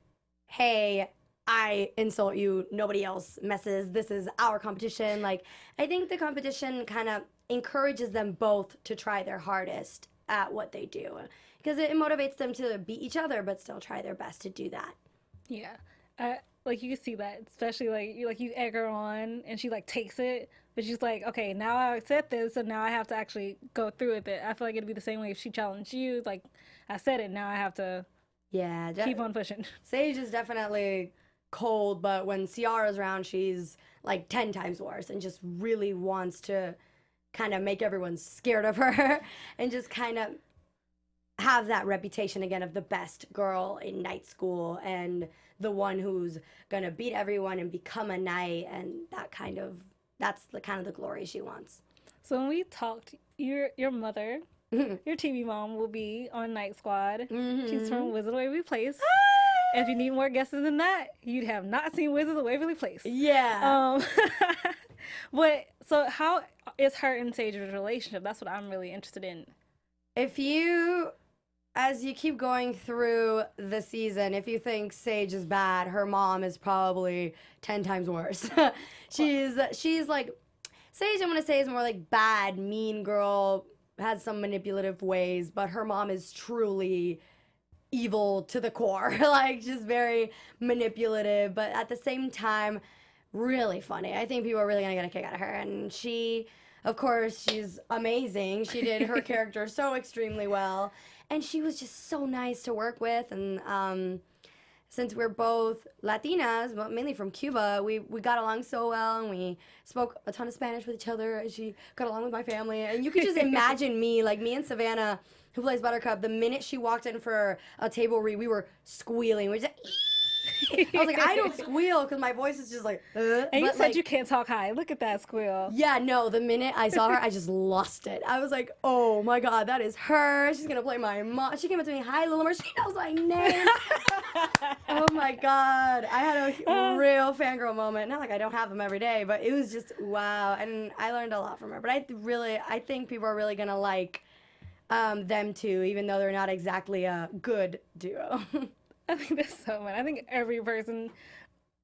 [SPEAKER 3] hey, I insult you, nobody else messes, this is our competition. Like, I think the competition kind of encourages them both to try their hardest at what they do, because it motivates them to beat each other but still try their best to do that.
[SPEAKER 1] Yeah. Like, you can see that, especially like you egg her on and she like takes it, but she's like, okay, now I accept this, so now I have to actually go through with it. I feel like it'd be the same way if she challenged you, like, I said it, now I have to keep on pushing.
[SPEAKER 3] Sage is definitely cold, but when Ciara's around, she's like 10 times worse and just really wants to kind of make everyone scared of her and just kind of have that reputation again of the best girl in night school and the one who's gonna beat everyone and become a knight, and that's the kind of the glory she wants.
[SPEAKER 1] So when we talked, your mother, your TV mom, will be on Night Squad.
[SPEAKER 3] Mm-hmm.
[SPEAKER 1] She's from Wizards of Waverly Place. If you need more guesses than that, you'd have not seen Wizards of Waverly Place.
[SPEAKER 3] Yeah.
[SPEAKER 1] But so how is her and Sage's relationship? That's what I'm really interested in.
[SPEAKER 3] As you keep going through the season, if you think Sage is bad, her mom is probably 10 times worse. She's like, Sage, I'm gonna say, is more like bad, mean girl, has some manipulative ways, but her mom is truly evil to the core. Like, just very manipulative, but at the same time, really funny. I think people are really gonna get a kick out of her. And she of course, she's amazing. She did her character so extremely well. And she was just so nice to work with. And since we're both Latinas, but mainly from Cuba, we got along so well, and we spoke a ton of Spanish with each other, and she got along with my family. And you could just imagine me, like me and Savannah, who plays Buttercup, the minute she walked in for a table read, we were squealing. We were just I was like, I don't squeal because my voice is just like,
[SPEAKER 1] And you
[SPEAKER 3] but,
[SPEAKER 1] said
[SPEAKER 3] like,
[SPEAKER 1] you can't talk high. Look at that squeal.
[SPEAKER 3] yeah, no, the minute I saw her, I just lost it. I was like, oh my God, that is her. She's going to play my mom. She came up to me, hi, Lilimar. She knows my name. Oh my God. I had a real fangirl moment. Not like I don't have them every day, but it was just, wow. And I learned a lot from her. But I think people are really going to like them too, even though they're not exactly a good duo.
[SPEAKER 1] I think that's so much. I think every person,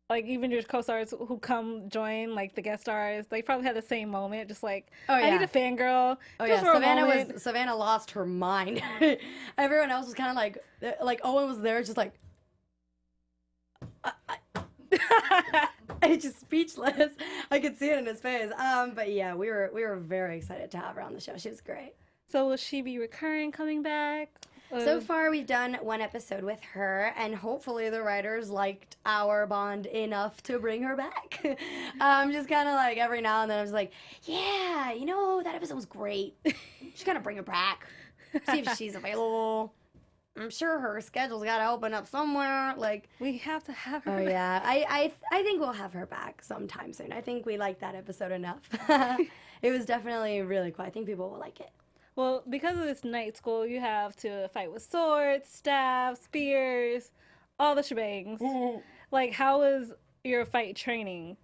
[SPEAKER 1] like even your co-stars who come join, like the guest stars, they probably had the same moment. Just like, I need a fangirl.
[SPEAKER 3] Oh
[SPEAKER 1] just
[SPEAKER 3] yeah,
[SPEAKER 1] for a moment.
[SPEAKER 3] Savannah lost her mind. Everyone else was kind of like Owen was there, just like, it's just speechless. I could see it in his face. But yeah, we were very excited to have her on the show. She was great.
[SPEAKER 1] So will she be recurring, coming back?
[SPEAKER 3] So far, we've done one episode with her, and hopefully the writers liked our bond enough to bring her back. Just kind of like every now and then I was like, yeah, you know, that episode was great. Just kind of bring her back, see if she's available. I'm sure her schedule's got to open up somewhere. Like,
[SPEAKER 1] we have to have her.
[SPEAKER 3] Oh yeah, I think we'll have her back sometime soon. I think we liked that episode enough. It was definitely really cool. I think people will like it.
[SPEAKER 1] Well, because of this night school, you have to fight with swords, staffs, spears, all the shebangs. Like, how was your fight training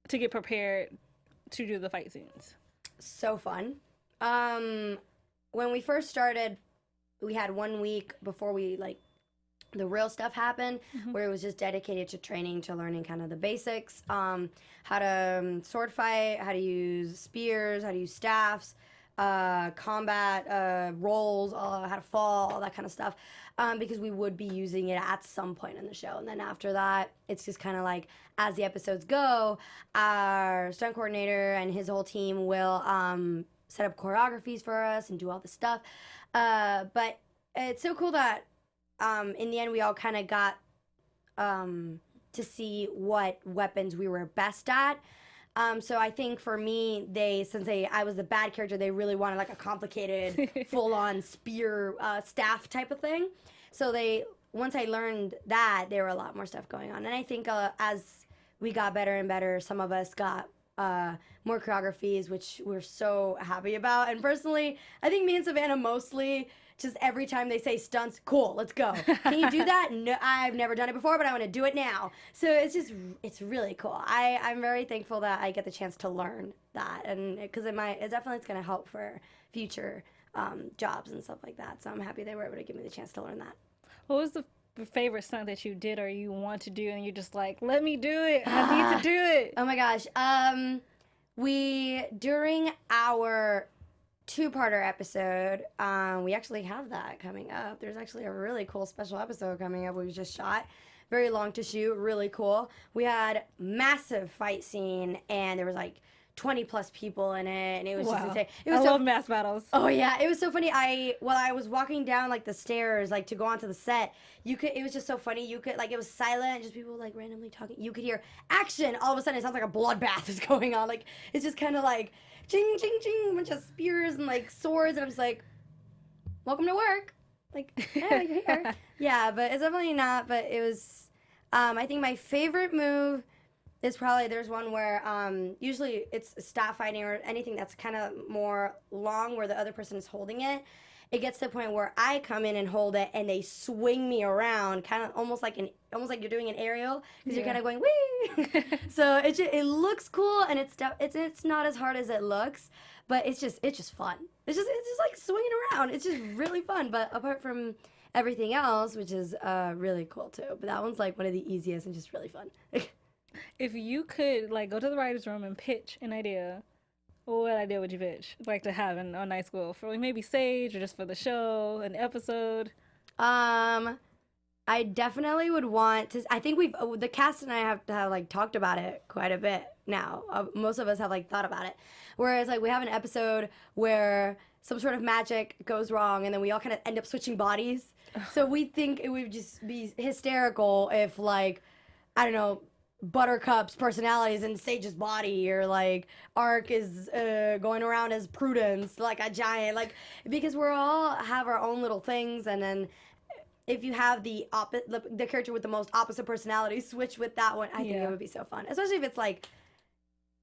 [SPEAKER 1] to get prepared to do the fight scenes?
[SPEAKER 3] So fun. When we first started, we had 1 week before the real stuff happened, where it was just dedicated to training, to learning kind of the basics, how to sword fight, how to use spears, how to use staffs, combat, rolls, how to fall, all that kind of stuff, because we would be using it at some point in the show. And then after that, it's just kind of like, as the episodes go, our stunt coordinator and his whole team will set up choreographies for us and do all this stuff. But it's so cool that in the end, we all kind of got to see what weapons we were best at. So I think for me, since I was the bad character, they really wanted like a complicated, full-on spear staff type of thing. So once I learned that, there were a lot more stuff going on. And I think as we got better and better, some of us got more choreographies, which we're so happy about. And personally, I think me and Savannah mostly, just every time they say stunts, cool, let's go. Can you do that? No, I've never done it before, but I want to do it now. So it's really cool. I'm very thankful that I get the chance to learn that, and because it definitely it's going to help for future jobs and stuff like that. So I'm happy they were able to give me the chance to learn that.
[SPEAKER 1] What was the favorite stunt that you did or you want to do, and you're just like, let me do it. I need to do it.
[SPEAKER 3] Oh my gosh. During our two-parter episode, we actually have that coming up. There's actually a really cool special episode coming up we just shot. Very long to shoot, really cool. We had massive fight scene, and there was like 20 plus people in it, and it was just insane. I
[SPEAKER 1] love mass battles.
[SPEAKER 3] Oh yeah, it was so funny. While I was walking down like the stairs, like to go onto the set, it was just so funny. You could, like, it was silent, just people like randomly talking. You could hear action. All of a sudden, it sounds like a bloodbath is going on. Like, it's just kind of like ching, ching, ching, a bunch of spears and like swords, and I'm just like, welcome to work. Like, yeah, you're here. Yeah, but it's definitely not. But it was, I think my favorite move is probably, there's one where usually it's staff fighting or anything that's kind of more long where the other person is holding it. It gets to the point where I come in and hold it, and they swing me around, kind of almost like you're doing an aerial, because you're kind of going wee. So it looks cool, and it's not as hard as it looks, but it's just fun. It's just like swinging around. It's just really fun. But apart from everything else, which is really cool too, but that one's like one of the easiest and just really fun.
[SPEAKER 1] If you could like go to the writer's room and pitch an idea, what idea would you pitch? Like to have in on night school for like maybe stage or just for the show, an episode?
[SPEAKER 3] I definitely would want to. I think the cast and I have like talked about it quite a bit now. Most of us have like thought about it. Whereas like we have an episode where some sort of magic goes wrong and then we all kind of end up switching bodies. So we think it would just be hysterical if like, I don't know, Buttercup's personality is in Sage's body, or like Ark is going around as Prudence, like a giant, like, because we're all have our own little things, and then if you have the character with the most opposite personality switch with that one, I think it would be so fun. Especially if it's like,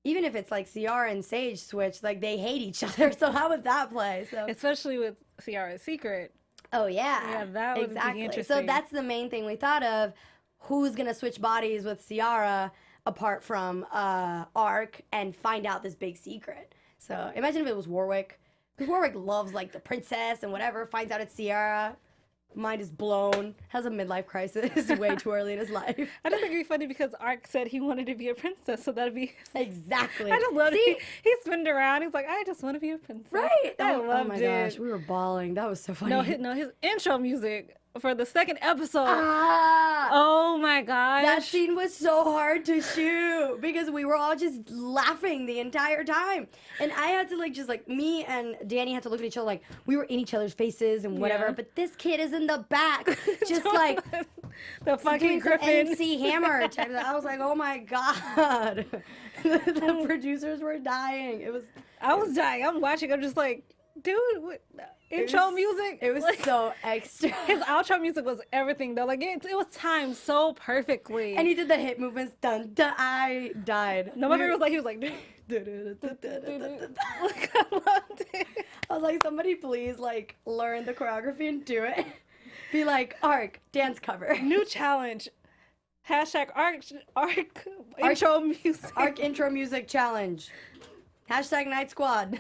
[SPEAKER 3] even if it's like Ciara and Sage switch, like they hate each other. So how would that play? So
[SPEAKER 1] especially with Ciara's secret.
[SPEAKER 3] Oh yeah.
[SPEAKER 1] Yeah, that would be interesting.
[SPEAKER 3] So that's the main thing we thought of. Who's gonna switch bodies with Ciara apart from Ark and find out this big secret? So imagine if it was Warwick. Because Warwick loves like the princess and whatever, finds out it's Ciara. Mind is blown, has a midlife crisis way too early in his life.
[SPEAKER 1] I just think it'd be funny because Ark said he wanted to be a princess, so that'd be
[SPEAKER 3] exactly.
[SPEAKER 1] I just love it. He spinned around. He's like, I just want to be a princess.
[SPEAKER 3] Right.
[SPEAKER 1] I loved
[SPEAKER 3] my
[SPEAKER 1] it.
[SPEAKER 3] Gosh, we were bawling. That was so funny.
[SPEAKER 1] No, his intro music for the second episode.
[SPEAKER 3] Ah,
[SPEAKER 1] oh my gosh.
[SPEAKER 3] that scene was so hard to shoot because we were all just laughing the entire time. And I had to like, just like, me and Danny had to look at each other like we were in each other's faces and whatever.
[SPEAKER 1] Yeah.
[SPEAKER 3] But this kid is in the back, just like
[SPEAKER 1] the fucking
[SPEAKER 3] doing some
[SPEAKER 1] Griffin.
[SPEAKER 3] MC Hammer type of, I was like, oh my God. The producers were dying.
[SPEAKER 1] I was dying. I'm watching. I'm just like, dude, what? Intro music.
[SPEAKER 3] It was
[SPEAKER 1] like,
[SPEAKER 3] so extra.
[SPEAKER 1] His outro music was everything though. Like it was timed so perfectly.
[SPEAKER 3] And he did the hip movements. Dun dun. I died.
[SPEAKER 1] No, my favorite was like he was like. Like, I loved it.
[SPEAKER 3] I was like, somebody please like learn the choreography and do it. Be like, Ark dance cover.
[SPEAKER 1] New challenge. Hashtag Ark intro music.
[SPEAKER 3] Ark intro music challenge. Hashtag Night Squad.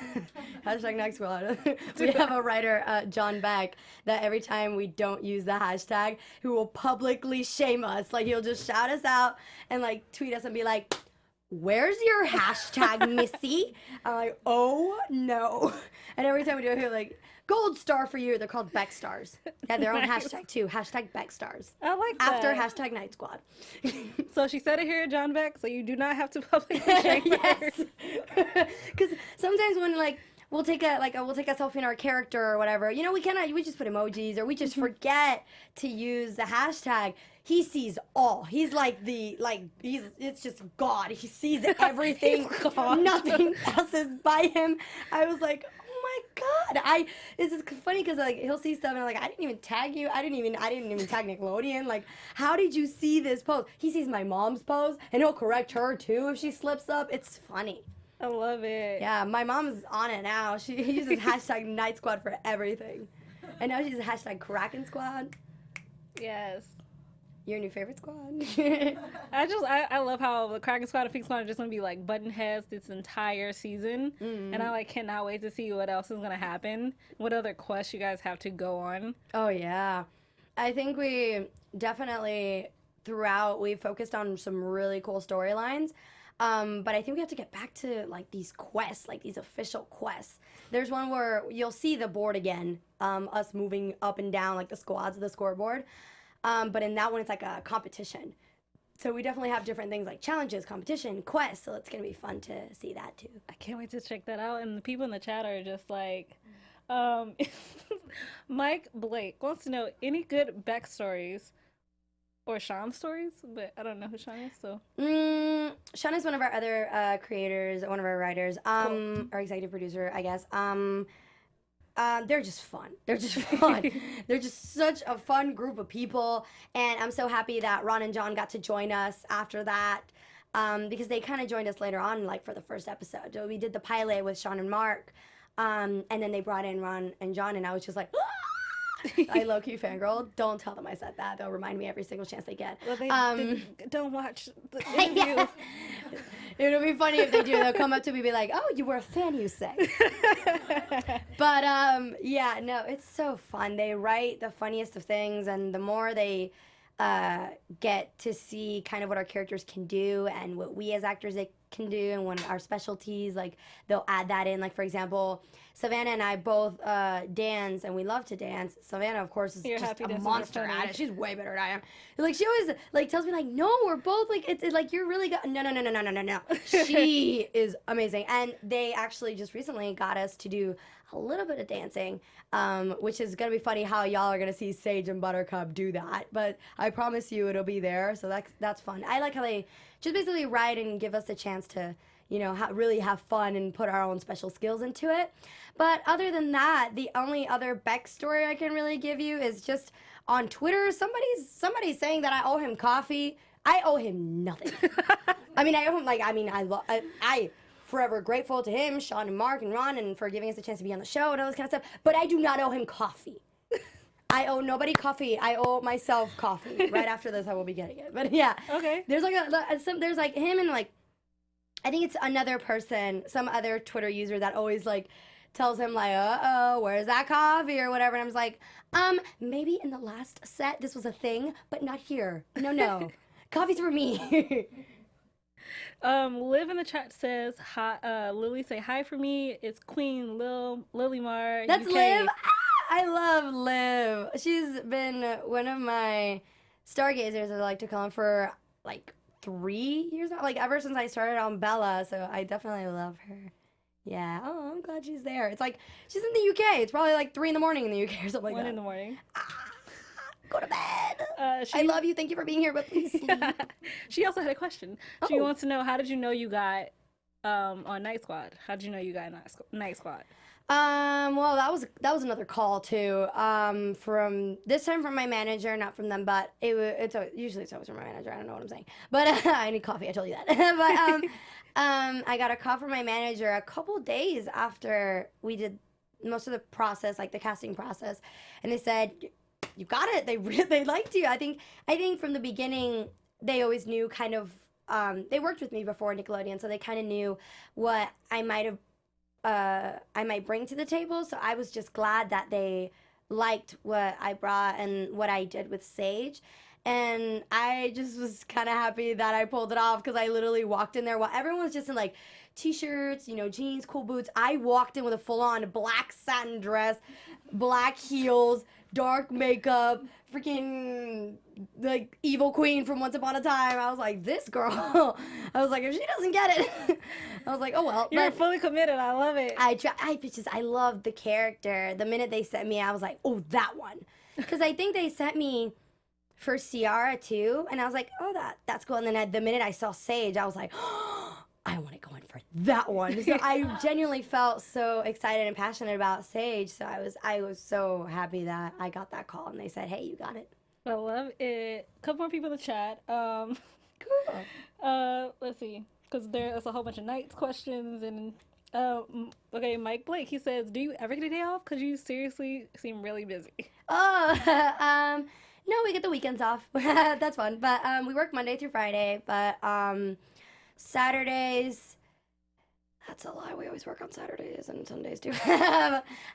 [SPEAKER 3] Hashtag Night Squad. We have a writer, John Beck, that every time we don't use the hashtag, he will publicly shame us. Like, he'll just shout us out and, like, tweet us and be like, where's your hashtag, Missy? I'm like, oh, no. And every time we do it, he'll like, gold star for you. They're called Beck Stars. They have their own hashtag, too. Hashtag Beck Stars.
[SPEAKER 1] I like that.
[SPEAKER 3] After hashtag Night Squad.
[SPEAKER 1] So she said it here, John Beck, so you do not have to publicly shame her.
[SPEAKER 3] Yes. Because sometimes when, like, we'll take a selfie in our character or whatever, you know, we just put emojis or we just forget to use the hashtag. He sees all. He's like it's just God. He sees everything. Nothing passes by him. I was like, oh my God. It's just funny because like he'll see stuff and I'm like, I didn't even tag you. I didn't even tag Nickelodeon. Like, how did you see this pose? He sees my mom's pose and he'll correct her too if she slips up. It's funny.
[SPEAKER 1] I love it.
[SPEAKER 3] Yeah, my mom's on it now. She uses hashtag Night Squad for everything. And now she uses hashtag Kraken Squad.
[SPEAKER 1] Yes.
[SPEAKER 3] Your new favorite squad.
[SPEAKER 1] I love how the Kraken Squad and Pink Squad are just gonna be like button heads this entire season, and I like cannot wait to see what else is gonna happen. What other quests you guys have to go on?
[SPEAKER 3] Oh yeah, I think we definitely throughout we focused on some really cool storylines. But I think we have to get back to like these quests, like these official quests. There's one where you'll see the board again, us moving up and down like the squads of the scoreboard. But in that one, it's like a competition. So we definitely have different things like challenges, competition, quests. So it's going to be fun to see that too.
[SPEAKER 1] I can't wait to check that out. And the people in the chat are just like, Mike Blake wants to know any good backstories or Sean stories, but I don't know who Sean is, so.
[SPEAKER 3] Sean is one of our other creators, one of our writers,
[SPEAKER 1] Cool.
[SPEAKER 3] our executive producer, I guess. They're just fun. They're just fun. They're just such a fun group of people. And I'm so happy that Ron and John got to join us after that because they kind of joined us later on, like for the first episode. So we did the pilot with Sean and Mark. And then they brought in Ron and John, and I was just like, ah! I low-key fangirl. Don't tell them I said that. They'll remind me every single chance they get.
[SPEAKER 1] Well, they don't watch the interview.
[SPEAKER 3] Yeah. It'll be funny if they do. They'll come up to me and be like, oh, you were a fan, you say. But, yeah, no, it's so fun. They write the funniest of things, and the more they get to see kind of what our characters can do and what we as actors can do and when our specialties, like they'll add that in. Like for example, Savannah and I both dance, and we love to dance. Savannah, of course, is just a monster at it. She's way better than I am. Like she always like tells me like, no, we're both like it's like you're really good. No. She is amazing, and they actually just recently got us to do a little bit of dancing, which is gonna be funny how y'all are gonna see Sage and Buttercup do that. But I promise you, it'll be there. So that's fun. I like how they just basically write and give us a chance to, you know, really have fun and put our own special skills into it. But other than that, the only other backstory I can really give you is just on Twitter, somebody's saying that I owe him coffee. I owe him nothing. I mean, I owe him I forever grateful to him, Sean and Mark and Ron, and for giving us a chance to be on the show and all this kind of stuff. But I do not owe him coffee. I owe nobody coffee. I owe myself coffee. Right after this, I will be getting it. But yeah, okay. There's like there's like him and like, I think it's another person, some other Twitter user that always like tells him like, where's that coffee or whatever. And I was like, maybe in the last set this was a thing, but not here. No, coffee's for me.
[SPEAKER 1] Liv in the chat says hi. Lily say hi for me. It's Queen Lilimar.
[SPEAKER 3] That's
[SPEAKER 1] UK.
[SPEAKER 3] Liv. I love Liv. She's been one of my stargazers, I like to call them, for like 3 years now. Like ever since I started on Bella, so I definitely love her. Yeah. Oh, I'm glad she's there. It's like she's in the UK. It's probably like 3 in the morning in the UK or something like that.
[SPEAKER 1] 1 in the morning.
[SPEAKER 3] Go to bed. I love you. Thank you for being here, but please sleep.
[SPEAKER 1] She also had a question. She wants to know, how did you know you got on Night Squad? How did you know you got Night Squad?
[SPEAKER 3] Well, that was another call too. From this time from my manager, not from them, but usually it's always from my manager. I don't know what I'm saying, but I need coffee. I told you that. But I got a call from my manager a couple days after we did most of the process, like the casting process, and they said, "You got it. They liked you." I think from the beginning they always knew kind of. They worked with me before Nickelodeon, so they kind of knew what I might bring to the table. So I was just glad that they liked what I brought and what I did with Sage. And I just was kind of happy that I pulled it off, because I literally walked in there while everyone was just in like t-shirts, you know, jeans, cool boots. I walked in with a full-on black satin dress, black heels, dark makeup, freaking like evil queen from Once Upon a Time. I was like, this girl. I was like, if she doesn't get it, I was like, oh well.
[SPEAKER 1] You're fully committed. I love it.
[SPEAKER 3] I loved the character. The minute they sent me, I was like, oh, that one. Because I think they sent me for Ciara too, and I was like, oh, that's cool. And then the minute I saw Sage, I was like, oh, I want to go in for that one. So I genuinely felt so excited and passionate about Sage. So I was so happy that I got that call and they said, hey, you got it.
[SPEAKER 1] I love it. A couple more people in the chat.
[SPEAKER 3] Cool.
[SPEAKER 1] Let's see, because there's a whole bunch of Nights questions. And okay, Mike Blake, he says, do you ever get a day off? Because you seriously seem really busy.
[SPEAKER 3] Oh, no, we get the weekends off. That's fun. But we work Monday through Friday. But Saturdays, that's a lie. We always work on Saturdays and Sundays too.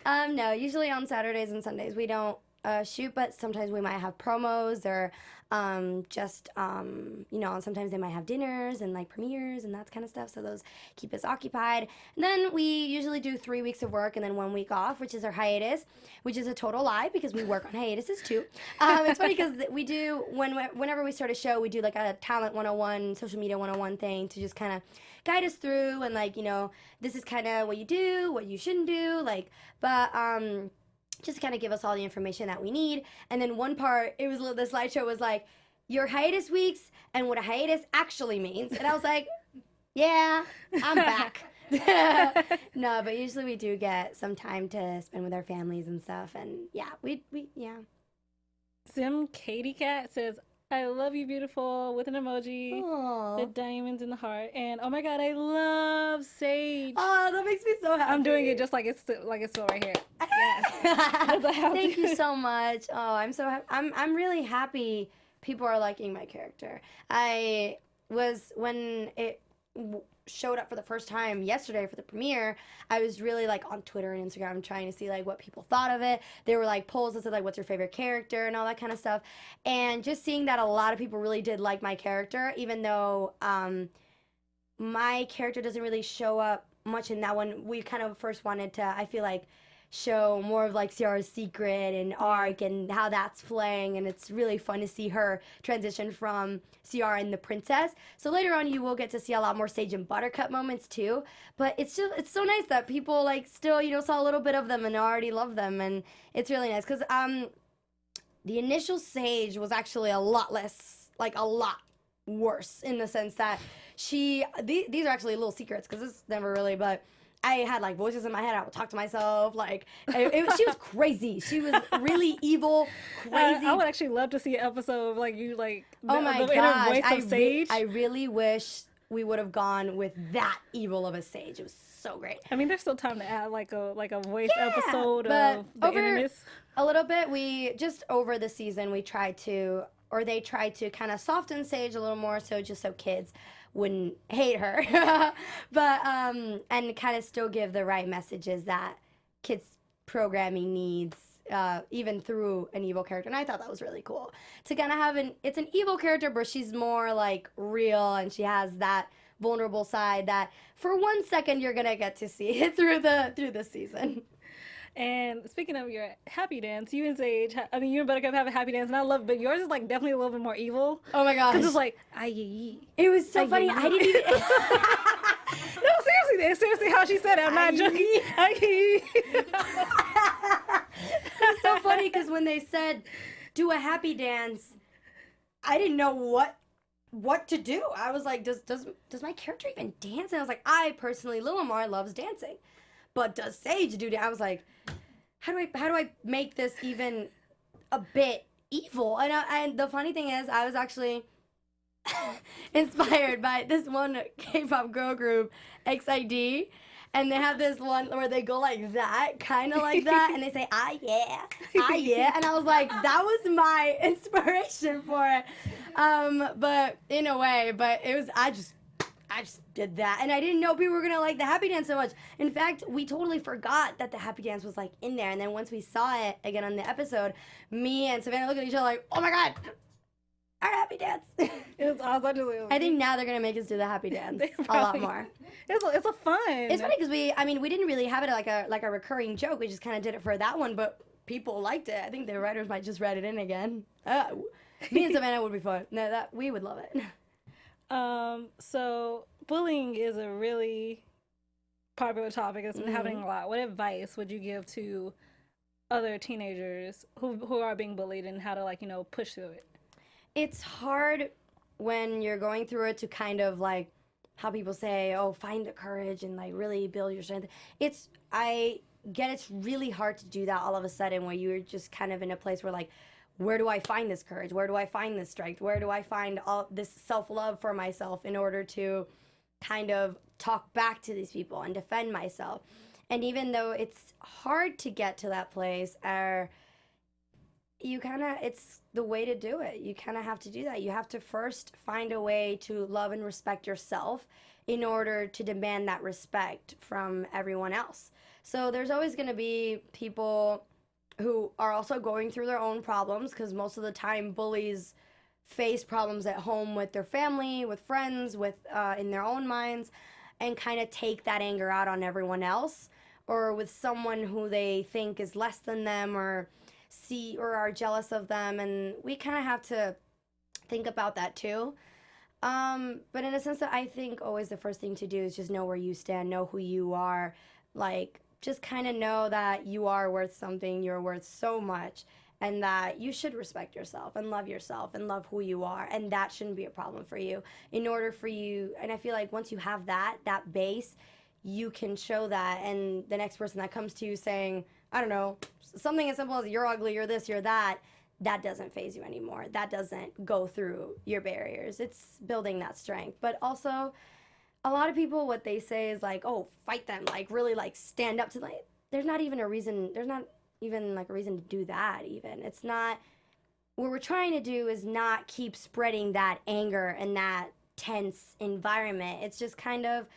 [SPEAKER 3] No, usually on Saturdays and Sundays we don't shoot, but sometimes we might have promos or you know, sometimes they might have dinners and like premieres and that kind of stuff. So those keep us occupied. And then we usually do 3 weeks of work and then 1 week off, which is our hiatus, which is a total lie because we work on hiatuses too. It's funny because we do, whenever we start a show, we do like a talent 101, social media 101 thing to just kind of guide us through and like, you know, this is kind of what you do, what you shouldn't do, like, but just to kind of give us all the information that we need. And then one part, the slideshow was like, your hiatus weeks and what a hiatus actually means. And I was like, yeah, I'm back. No, but usually we do get some time to spend with our families and stuff. And yeah, yeah.
[SPEAKER 1] Sim Katie Cat says, I love you, beautiful, with an emoji.
[SPEAKER 3] Aww.
[SPEAKER 1] The diamonds in the heart. And oh my god, I love Sage.
[SPEAKER 3] Oh, that makes me so happy.
[SPEAKER 1] I'm doing it just like it's still right here. Yes.
[SPEAKER 3] Thank you so much. Oh, I'm so happy. I'm really happy people are liking my character. I was, when it showed up for the first time yesterday for the premiere, I was really like on Twitter and Instagram trying to see like what people thought of it. There were like polls that said like, what's your favorite character and all that kind of stuff. And just seeing that a lot of people really did like my character, even though my character doesn't really show up much in that one. We kind of first wanted to, I feel like, show more of like Ciara's secret and arc and how that's playing, and it's really fun to see her transition from Ciara and the princess. So later on you will get to see a lot more Sage and Buttercup moments too, but it's so nice that people like still, you know, saw a little bit of them and already love them, and it's really nice because the initial Sage was actually a lot worse in the sense that these are actually little secrets because it's never really, but I had like voices in my head. I would talk to myself. Like she was crazy. She was really evil, crazy.
[SPEAKER 1] I would actually love to see an episode of like you like
[SPEAKER 3] oh my
[SPEAKER 1] the
[SPEAKER 3] gosh,
[SPEAKER 1] inner voice of Sage.
[SPEAKER 3] I really wish we would have gone with that evil of a Sage. It was so great.
[SPEAKER 1] I mean, there's still time to add like a voice episode
[SPEAKER 3] but
[SPEAKER 1] of the
[SPEAKER 3] over
[SPEAKER 1] innerness.
[SPEAKER 3] A little bit. We just over the season they tried to kind of soften Sage a little more, so kids wouldn't hate her, but and kind of still give the right messages that kids programming needs, even through an evil character. And I thought that was really cool to kind of have it's an evil character, but she's more like real, and she has that vulnerable side that for 1 second you're gonna get to see it through the season.
[SPEAKER 1] And speaking of your happy dance, you and Sage, you and Buttercup have a happy dance, and I love it, but yours is like definitely a little bit more evil.
[SPEAKER 3] Oh my gosh.
[SPEAKER 1] Because it's like, aye.
[SPEAKER 3] It was so funny. I didn't even...
[SPEAKER 1] No, seriously, how she said it. I'm not joking. Aye.
[SPEAKER 3] It's so funny because when they said, do a happy dance, I didn't know what to do. I was like, does my character even dance? And I was like, I personally, Lilimar loves dancing. But does Sage do that? I was like, how do I make this even a bit evil? And the funny thing is, I was actually inspired by this one K-pop girl group, XID, and they have this one where they go like that, kind of like that, and they say, ah yeah, and I was like, that was my inspiration for it, but in a way, but it was, I just did that, and I didn't know people were gonna like the happy dance so much. In fact, we totally forgot that the happy dance was like in there, and then once we saw it again on the episode, me and Savannah looked at each other like, oh my god, our happy dance.
[SPEAKER 1] It was awesome.
[SPEAKER 3] I think now they're gonna make us do the happy dance a lot more.
[SPEAKER 1] It's a fun.
[SPEAKER 3] It's funny because we didn't really have it like a recurring joke. We just kind of did it for that one, but people liked it. I think the writers might just write it in again. Me and Savannah would be fun. No, we would love it.
[SPEAKER 1] So bullying is a really popular topic. It's been happening a lot. What advice would you give to other teenagers who are being bullied and how to push through it?
[SPEAKER 3] It's hard when you're going through it to kind of like how people say, oh, find the courage and like really build your strength. I get it's really hard to do that all of a sudden where you're just kind of in a place where like, where do I find this courage? Where do I find this strength? Where do I find all this self-love for myself in order to kind of talk back to these people and defend myself? And even though it's hard to get to that place, it's the way to do it. You kind of have to do that. You have to first find a way to love and respect yourself in order to demand that respect from everyone else. So there's always going to be people who are also going through their own problems, because most of the time bullies face problems at home with their family, with friends, with in their own minds, and kind of take that anger out on everyone else, or with someone who they think is less than them or are jealous of them. And we kind of have to think about that too. But in a sense that I think always the first thing to do is just know where you stand, know who you are, like just kind of know that you are worth something, you're worth so much, and that you should respect yourself and love who you are, and that shouldn't be a problem for you. In order for you, and I feel like once you have that base, you can show that, and the next person that comes to you saying, I don't know, something as simple as you're ugly, you're this, you're that doesn't faze you anymore. That doesn't go through your barriers. It's building that strength. But also, a lot of people, what they say is like, oh, fight them, like really like stand up to like, there's not even a reason to do that even. It's not, what we're trying to do is not keep spreading that anger and that tense environment. It's just kind of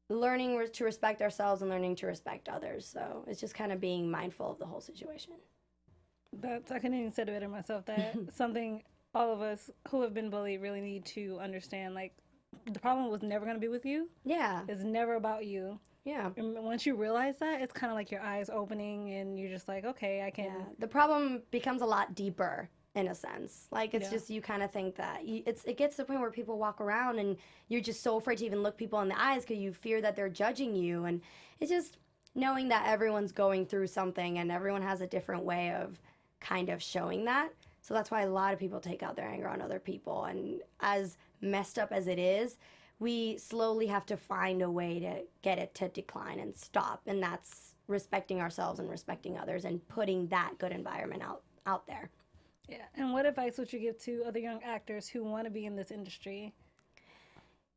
[SPEAKER 3] learning to respect ourselves and learning to respect others. So it's just kind of being mindful of the whole situation.
[SPEAKER 1] I couldn't even say it better myself. That something all of us who have been bullied really need to understand, like, the problem was never going to be with you.
[SPEAKER 3] Yeah.
[SPEAKER 1] It's never about you.
[SPEAKER 3] Yeah.
[SPEAKER 1] And once you realize that, it's kind of like your eyes opening and you're just like, okay, I can.
[SPEAKER 3] Yeah. The problem becomes a lot deeper in a sense. Like, it's just, you kind of think that it gets to the point where people walk around and you're just so afraid to even look people in the eyes because you fear that they're judging you. And it's just knowing that everyone's going through something and everyone has a different way of kind of showing that. So that's why a lot of people take out their anger on other people. And as messed up as it is, we slowly have to find a way to get it to decline and stop. And that's respecting ourselves and respecting others and putting that good environment out there.
[SPEAKER 1] Yeah. And what advice would you give to other young actors who want to be in this industry?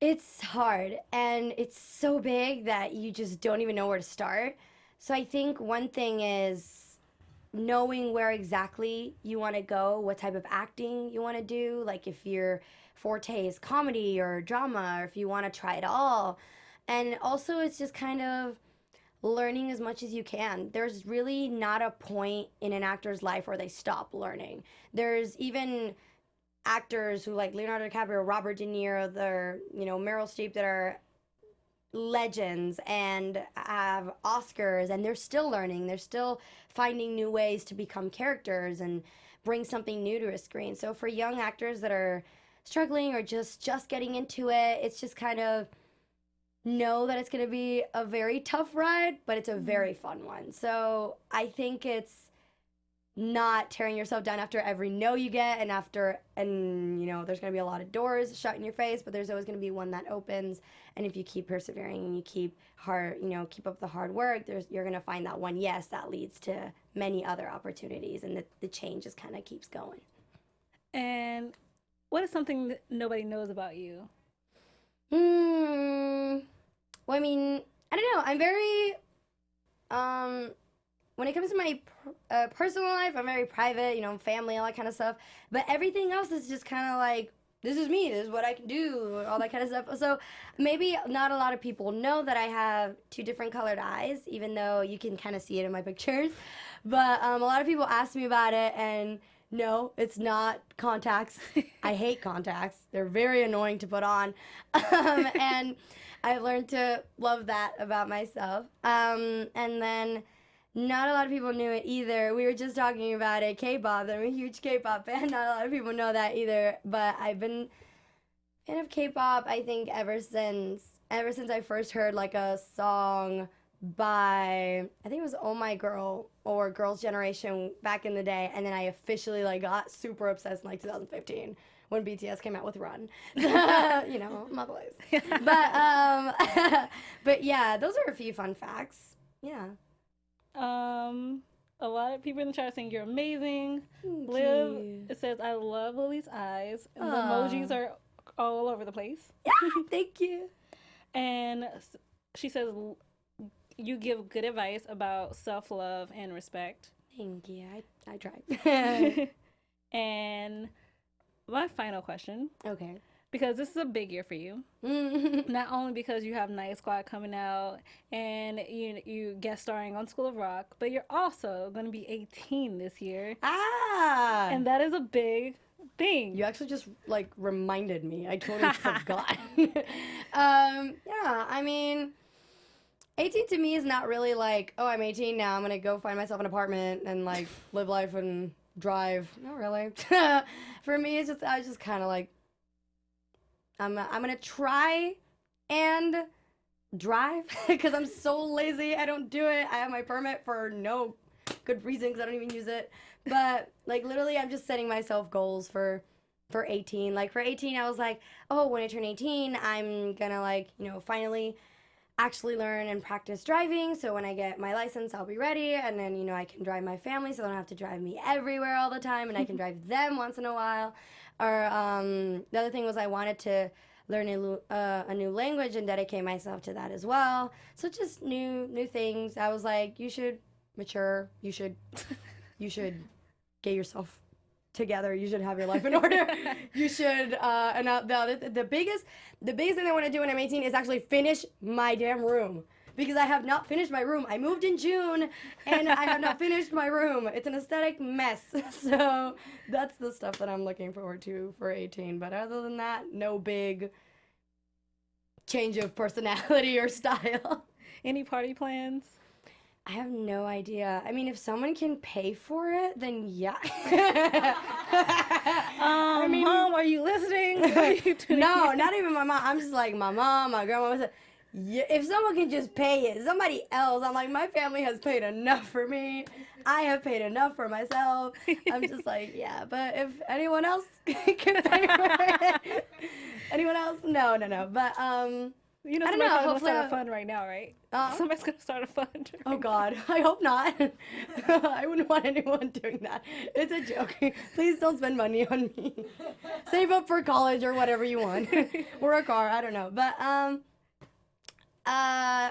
[SPEAKER 3] It's hard, and it's so big that you just don't even know where to start. So I think one thing is knowing where exactly you want to go, what type of acting you want to do, like if your forte is comedy or drama, or if you want to try it all. And also it's just kind of learning as much as you can. There's really not a point in an actor's life where they stop learning. There's even actors who like Leonardo DiCaprio, Robert De Niro, they're, Meryl Streep, that are legends and have Oscars, and they're still learning. They're still finding new ways to become characters and bring something new to a screen. So for young actors that are struggling or just getting into it, it's just kind of know that it's going to be a very tough ride, but it's a very fun one. So I think it's not tearing yourself down after every no you get, and there's going to be a lot of doors shut in your face, but there's always going to be one that opens. And if you keep persevering and you keep up the hard work, you're going to find that one yes that leads to many other opportunities, and the change just kind of keeps going.
[SPEAKER 1] And what is something that nobody knows about you?
[SPEAKER 3] Well, I mean, I don't know. I'm very, when it comes to my personal life, I'm very private, family, all that kind of stuff. But everything else is just kind of like, this is me, this is what I can do, all that kind of stuff. So maybe not a lot of people know that I have 2 different colored eyes, even though you can kind of see it in my pictures. But a lot of people ask me about it, and no, it's not contacts. I hate contacts. They're very annoying to put on. And I've learned to love that about myself. And then not a lot of people knew it either. We were just talking about it, K-pop. I'm a huge K-pop fan. Not a lot of people know that either. But I've been a fan of K-pop, I think, ever since I first heard like a song by, I think it was Oh My Girl or Girls' Generation back in the day, and then I officially got super obsessed in 2015 when BTS came out with Run. My boys. But yeah, those are a few fun facts. Yeah.
[SPEAKER 1] A lot of people in the chat are saying you're amazing.
[SPEAKER 3] Thank
[SPEAKER 1] Liv,
[SPEAKER 3] you.
[SPEAKER 1] it says I love Lily's eyes, and the emojis are all over the place.
[SPEAKER 3] Yeah, thank you.
[SPEAKER 1] And she says you give good advice about self-love and respect.
[SPEAKER 3] Thank you. I tried.
[SPEAKER 1] And my final question.
[SPEAKER 3] Okay.
[SPEAKER 1] Because this is a big year for you. Not only because you have Night Squad coming out and you guest starring on School of Rock, but you're also going to be 18 this year. And that is a big thing.
[SPEAKER 3] You actually just reminded me. I totally forgot. Yeah, I mean, 18 to me is not really oh, I'm 18 now, I'm going to go find myself an apartment and live life and drive. Not really. For me, I was just kind of I'm going to try and drive because I'm so lazy. I don't do it. I have my permit for no good reason because I don't even use it. But literally I'm just setting myself goals for 18. For 18, I was oh, when I turn 18, I'm going to finally actually learn and practice driving. So when I get my license, I'll be ready. And then, I can drive my family so they don't have to drive me everywhere all the time. And I can drive them once in a while. Or the other thing was I wanted to learn a new language and dedicate myself to that as well. So just new things. I was you should mature. You should get yourself together. You should have your life in order. You should. And the biggest thing I want to do when I'm 18 is actually finish my damn room. Because I have not finished my room. I moved in June, and I have not finished my room. It's an aesthetic mess. So that's the stuff that I'm looking forward to for 18. But other than that, no big change of personality or style.
[SPEAKER 1] Any party plans?
[SPEAKER 3] I have no idea. I mean, if someone can pay for it, then yeah.
[SPEAKER 1] Mom, are you listening? Are you
[SPEAKER 3] No, not even my mom. I'm just like, my mom, my grandma. Yeah, if someone can just pay it, somebody else. I'm like, my family has paid enough for me. I have paid enough for myself. I'm just like, yeah. But if anyone else can pay for it, anyone else? No. But
[SPEAKER 1] You know,
[SPEAKER 3] I don't
[SPEAKER 1] somebody's
[SPEAKER 3] know.
[SPEAKER 1] gonna start a fund right now, right? Somebody's gonna start a fund.
[SPEAKER 3] Oh God, I hope not. I wouldn't want anyone doing that. It's a joke. Please don't spend money on me. Save up for college or whatever you want, or a car. I don't know, but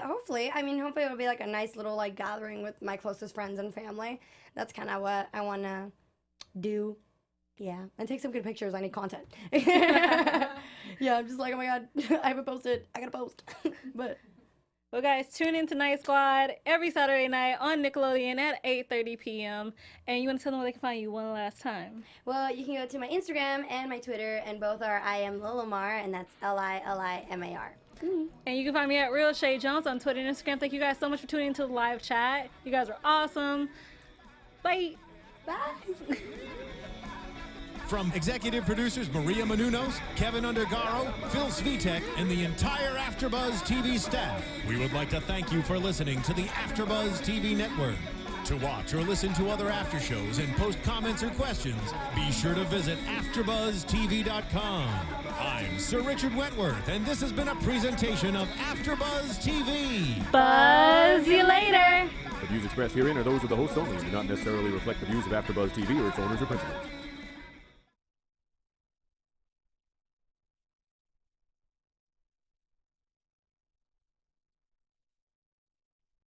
[SPEAKER 3] hopefully it'll be like a nice little like gathering with my closest friends and family. That's kind of what I want to do. Yeah, and take some good pictures. I need content. Yeah, I'm just like, oh my God, I haven't posted. I gotta post. But
[SPEAKER 1] well, guys, tune in to Night Squad every Saturday night on Nickelodeon at 8:30 p.m. And you want to tell them where they can find you one last time?
[SPEAKER 3] Well, you can go to my Instagram and my Twitter, and both are I am Lilimar, and that's Lilimar.
[SPEAKER 1] And you can find me at Real Chae Jones on Twitter and Instagram. Thank you guys so much for tuning into the live chat. You guys are awesome. Bye.
[SPEAKER 3] Bye.
[SPEAKER 2] From executive producers Maria Menounos, Kevin Undergaro, Phil Svitek, and the entire AfterBuzz TV staff, we would like to thank you for listening to the AfterBuzz TV network. To watch or listen to other after shows and post comments or questions, be sure to visit AfterBuzzTV.com. I'm Sir Richard Wentworth, and this has been a presentation of AfterBuzz TV.
[SPEAKER 1] Buzz you later.
[SPEAKER 8] The views expressed herein are those of the hosts only and do not necessarily reflect the views of AfterBuzz TV or its owners or principals.